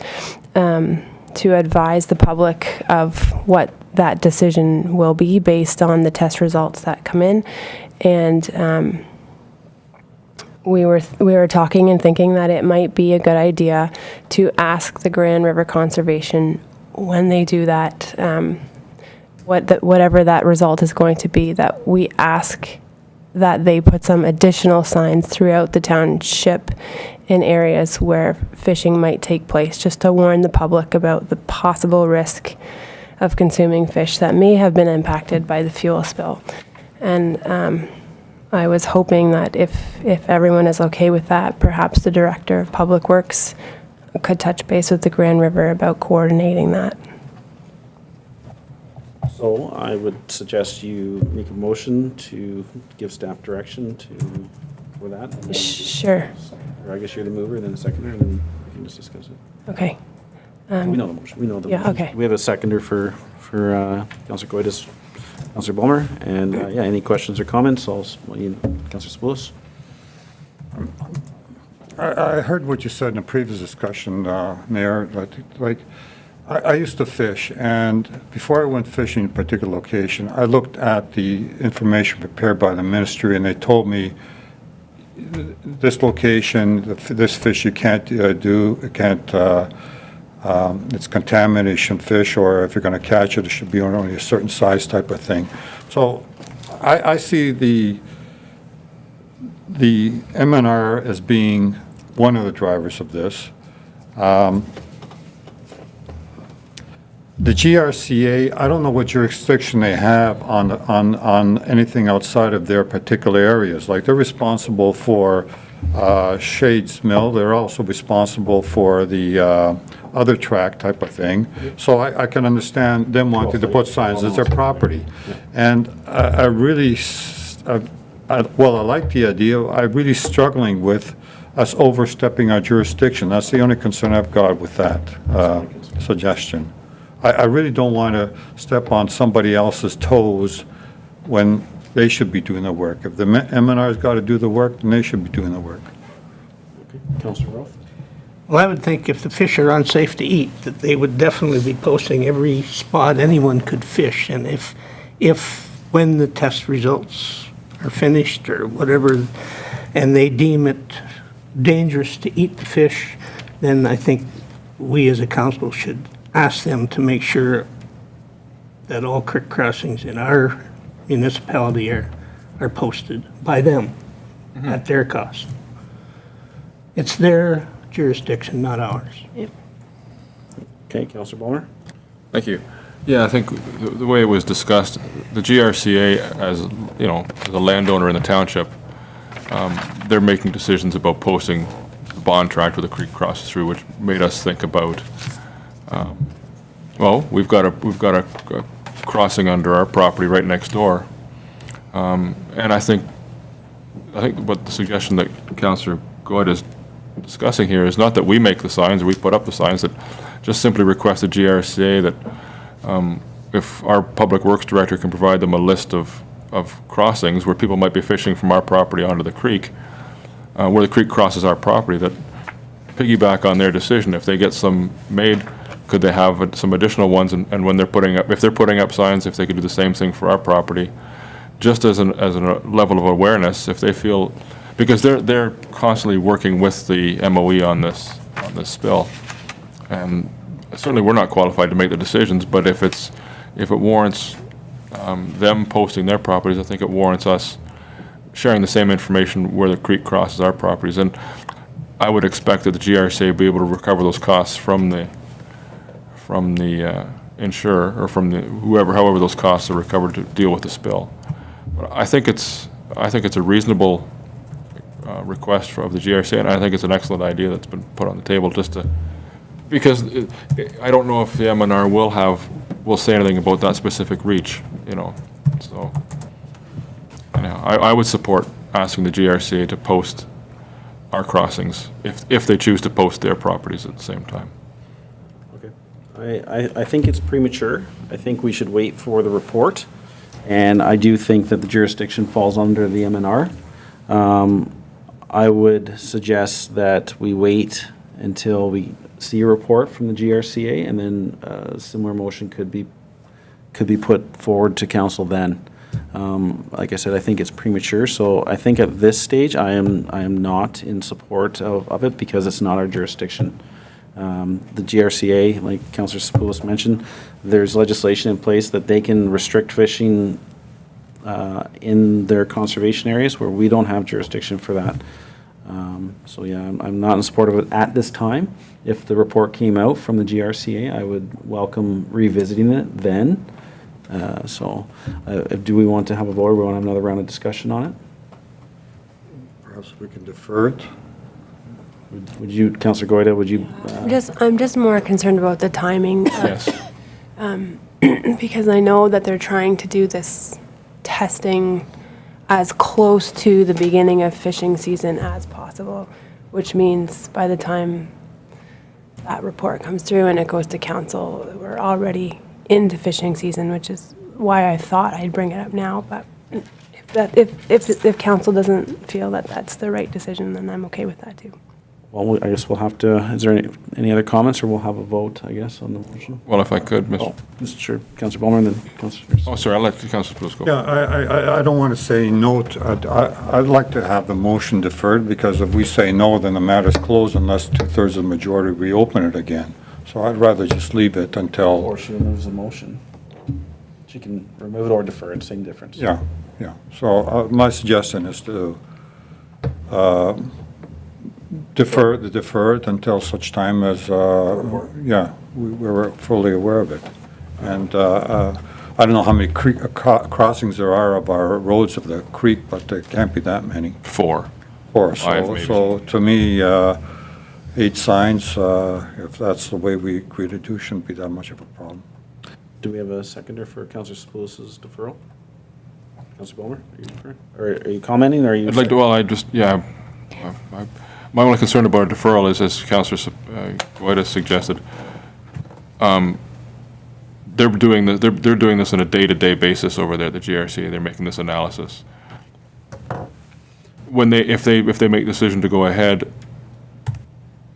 to advise the public of what that decision will be based on the test results that come in. And we were talking and thinking that it might be a good idea to ask the Grand River Conservation when they do that, whatever that result is going to be, that we ask that they put some additional signs throughout the township in areas where fishing might take place, just to warn the public about the possible risk of consuming fish that may have been impacted by the fuel spill. And I was hoping that if everyone is okay with that, perhaps the Director of Public Works could touch base with the Grand River about coordinating that. So I would suggest you make a motion to give staff direction for that. And then- Sure. Or I guess you're the mover, then the seconder, and then we can just discuss it. Okay. We know the motion. We know the yeah, motion. okay. We have a seconder for Councillor Goytis, Councillor Bulmer, and yeah, any questions or comments? Councillor Spoulos. I heard what you said in a previous discussion, Mayor. I used to fish, and before I went fishing in a particular location, I looked at the information prepared by the ministry, and they told me this location, this fish you can't do, it can't, it's contamination fish, or if you're going to catch it, it should be only a certain size type of thing. So I see the MNR as being one of the drivers of this. The GRCA, I don't know what jurisdiction they have on anything outside of their particular areas. Like, they're responsible for Shades Mill, they're also responsible for the other track type of thing. So I can understand them wanting to put signs as their property. And I really, well, I like the idea, I'm really struggling with us overstepping our jurisdiction. That's the only concern I've got with that suggestion. I really don't want to step on somebody else's toes when they should be doing the work. If the MNR's got to do the work, then they should be doing the work. Okay. Councillor Roth. Well, I would think if the fish are unsafe to eat, that they would definitely be posting every spot anyone could fish. And when the test results are finished or whatever, and they deem it dangerous to eat the fish, then I think we as a council should ask them to make sure that all creek crossings in our municipality are posted by them at their cost. It's their jurisdiction, not ours. Okay, Councillor Bulmer. Thank you. Yeah, I think the way it was discussed, the GRCA, as you know, as a landowner in the township, they're making decisions about posting the bond tract where the creek crosses through, which made us think about, well, we've got a crossing under our property right next door, and I think what the suggestion that Councillor Goyd is discussing here is not that we make the signs or we put up the signs, that just simply request the GRCA that if our Public Works Director can provide them a list of crossings where people might be fishing from our property onto the creek, where the creek crosses our property, that piggyback on their decision. If they get some made, could they have some additional ones? And when they're putting up, if they're putting up signs, if they could do the same thing for our property, just as a level of awareness, if they feel, because they're constantly working with the MOE on this spill, and certainly we're not qualified to make the decisions, but if it warrants them posting their properties, I think it warrants us sharing the same information where the creek crosses our properties. And I would expect that the GRCA will be able to recover those costs from the insurer, or from however those costs are recovered to deal with the spill. But I think it's a reasonable request of the GRCA, and I think it's an excellent idea that's been put on the table, just to, because I don't know if the MNR will have will say anything about that specific reach, you know, so. Anyhow, I would support asking the GRCA to post our crossings if they choose to post their properties at the same time. I think it's premature. I think we should wait for the report, and I do think that the jurisdiction falls under the MNR. I would suggest that we wait until we see a report from the GRCA, and then a similar motion could be put forward to council then. Like I said, I think it's premature, so I think at this stage, I am not in support of it because it's not our jurisdiction. The GRCA, like Councillor Sapoulos mentioned, there's legislation in place that they can restrict fishing in their conservation areas where we don't have jurisdiction for that. So yeah, I'm not in support of it at this time. If the report came out from the GRCA, I would welcome revisiting it then. Do we want to have a vote, or we want to have another round of discussion on it? Perhaps we can defer it. Would you, Councillor Goyda, would you? I'm just more concerned about the timing. Yes. Because I know that they're trying to do this testing as close to the beginning of fishing season as possible, which means by the time that report comes through and it goes to council, we're already into fishing season, which is why I thought I'd bring it up now. But if council doesn't feel that that's the right decision, then I'm okay with that too. Well, I guess we'll have to, is there any other comments, or we'll have a vote, I guess, on the motion? Well, if I could, Mr. Sure, Councillor Ballmer, and then Councillor. Oh, sorry, I'll let Councillor Sapoulos go. Yeah, I don't want to say no. I'd like to have the motion deferred, because if we say no, then the matter's closed unless two-thirds of the majority reopen it again. So I'd rather just leave it until, Or she removes the motion. She can remove it or defer it, same difference. yeah. So my suggestion is to defer it until such time as, we're fully aware of it. And I don't know how many crossings there are of our roads of the creek, but there can't be that many. 4. Four. Five, maybe. So to me, 8 signs, if that's the way we agree to do, shouldn't be that much of a problem. Do we have a seconder for Councillor Sapoulos' deferral? Councillor Ballmer, are you deferring? Or are you commenting, or are you? I'd like to, well, I just, yeah, my only concern about a deferral is, as Councillor Goyda suggested, they're doing this on a day-to-day basis over there at the GRC. They're making this analysis. If they make the decision to go ahead,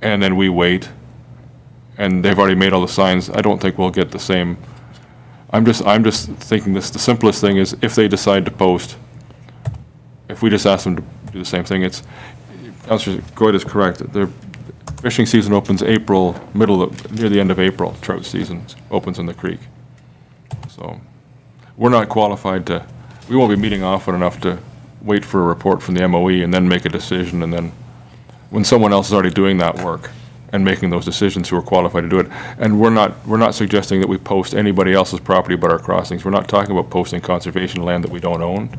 and then we wait, and they've already made all the signs, I don't think we'll get the same. I'm just thinking the simplest thing is, if they decide to post, if we just ask them to do the same thing, Councillor Goyda is correct. Their fishing season opens near the end of April. Trout season opens in the creek. So we're not qualified we won't be meeting often enough to wait for a report from the MOE and then make a decision, and then when someone else is already doing that work and making those decisions who are qualified to do it. And we're not suggesting that we post anybody else's property but our crossings. We're not talking about posting conservation land that we don't own.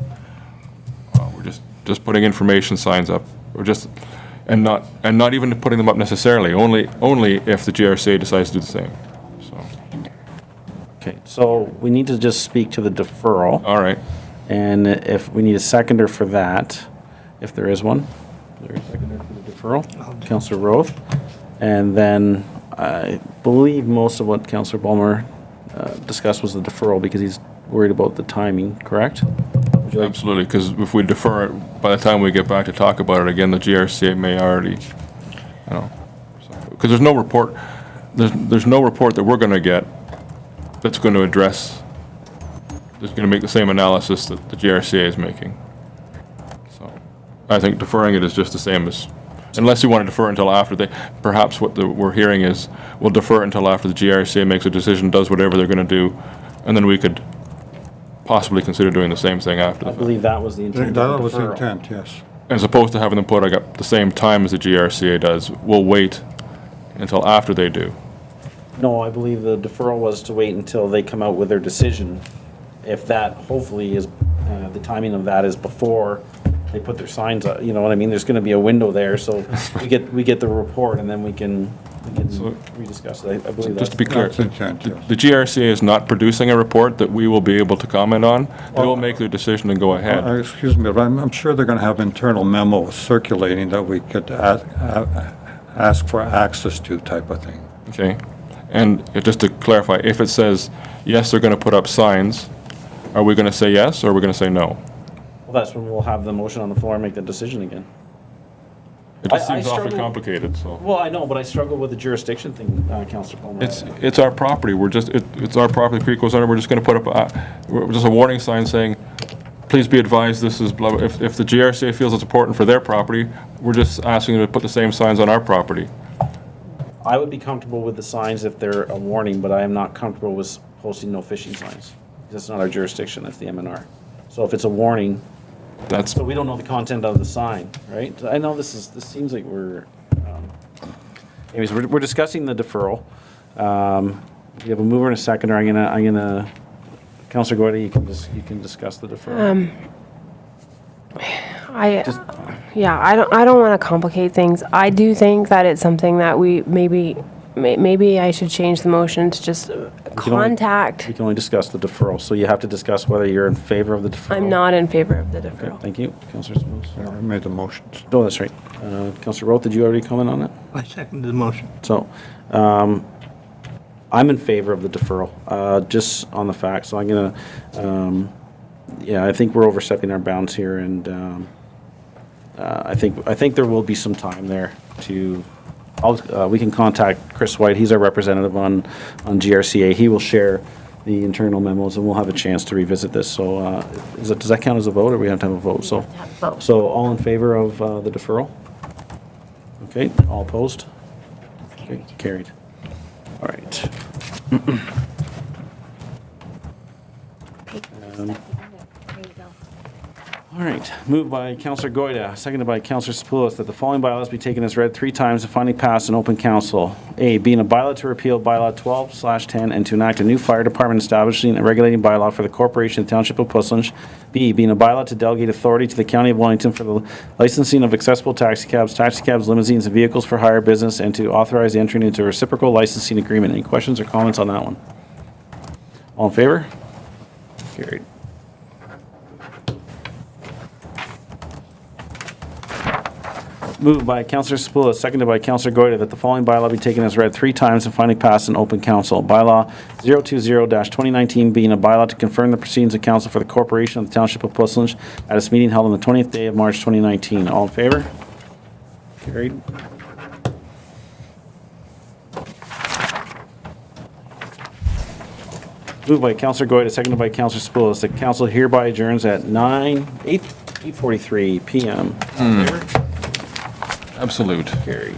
We're just putting information signs up. And not even putting them up necessarily, only if the GRCA decides to do the same. So, Okay, so we need to just speak to the deferral. all right. And if we need a seconder for that, if there is one. Is there a seconder for the deferral? Councillor Roth. And then I believe most of what Councillor Ballmer discussed was the deferral, because he's worried about the timing, correct? Would you like? Absolutely, because if we defer it, by the time we get back to talk about it again, the GRCA may already, because there's no report, there's no report that we're going to get that's going to address, that's going to make the same analysis that the GRCA is making. So I think deferring it is just the same as, unless you want to defer until after perhaps what we're hearing is, we'll defer until after the GRCA makes a decision, does whatever they're going to do, and then we could possibly consider doing the same thing after I the fact. believe that was the intent. That was the deferral. intent, yes. As opposed to having them put up the same time as the GRCA does, we'll wait until after they do. No, I believe the deferral was to wait until they come out with their decision. If that hopefully is, the timing of that is before they put their signs up, you know what I mean? There's going to be a window there, so we get the report, and then we can So- Rediscuss it. I believe Just to be that's, clear, That's intent, yes. the GRCA is not producing a report that we will be able to comment on. They will make their decision and go ahead. Excuse me, but I'm sure they're going to have internal memos circulating that we could ask for access to type of thing. Okay? And just to clarify, if it says, yes, they're going to put up signs, are we going to say yes, or are we going to say no? well, that's when we'll have the motion on the floor and make the decision again. It just I seems awfully struggle- complicated, so. Well, I know, but I struggle with the jurisdiction thing, Counselor Palmer. It's our property, we're just, it's our property, the creek goes under, we're just going to put up just a warning sign saying, please be advised, this is blah, blah. If the GRCA feels it's important for their property, we're just asking them to put the same signs on our property. I would be comfortable with the signs if they're a warning, but I am not comfortable with posting no fishing signs. That's not our jurisdiction, that's the MNR. So if it's a warning, That's, so we don't know the content of the sign, right? I know this seems like we're, anyways, we're discussing the deferral. We have a mover and a seconder. I'm gonna, Counselor Goyda, you can discuss the deferral. I don't want to complicate things. I do think that it's something that we maybe I should change the motion to just contact. We can only discuss the deferral, so you have to discuss whether you're in favor of the deferral. I'm not in favor of the Okay, deferral. thank you. Counselor Smith. Yeah, I made the motions. Oh, that's right. Counselor Roth, did you already comment on that? I second the motion. So, I'm in favor of the deferral, just on the fact, so I'm gonna, yeah, I think we're overstepping our bounds here, and, I think there will be some time there to, we can contact Chris White, he's our representative on GRCA, he will share the internal memos, and we'll have a chance to revisit this, so, does that count as a vote, or we have to have a vote, so? Vote. So, all in favor of, the deferral? Okay, all opposed? Okay, carried. All right. All right, moved by Counselor Goyda, seconded by Counselor Sepoulos, that the following bylaws be taken as read 3 times and finally passed in open council. A, being a bylaw to repeal bylaw 12/10 and to enact a new fire department establishing and regulating bylaw for the corporation of Township of Puslinch. B, being a bylaw to delegate authority to the County of Wellington for the licensing of accessible taxicabs, limousines, and vehicles for hire business, and to authorize the entry into a reciprocal licensing agreement. Any questions or comments on that one? All in favor? Carried. Moved by Counselor Sepoulos, seconded by Counselor Goyda, that the following bylaw be taken as read 3 times and finally passed in open council. Bylaw 020-2019 being a bylaw to confirm the proceedings of council for the corporation of the Township of Puslinch at its meeting held on the 20th day of March 2019. All in favor? Carried. Moved by Counselor Goyda, seconded by Counselor Sepoulos, that council hereby adjourns at 8:43 p.m. All in favor? absolute. Carried.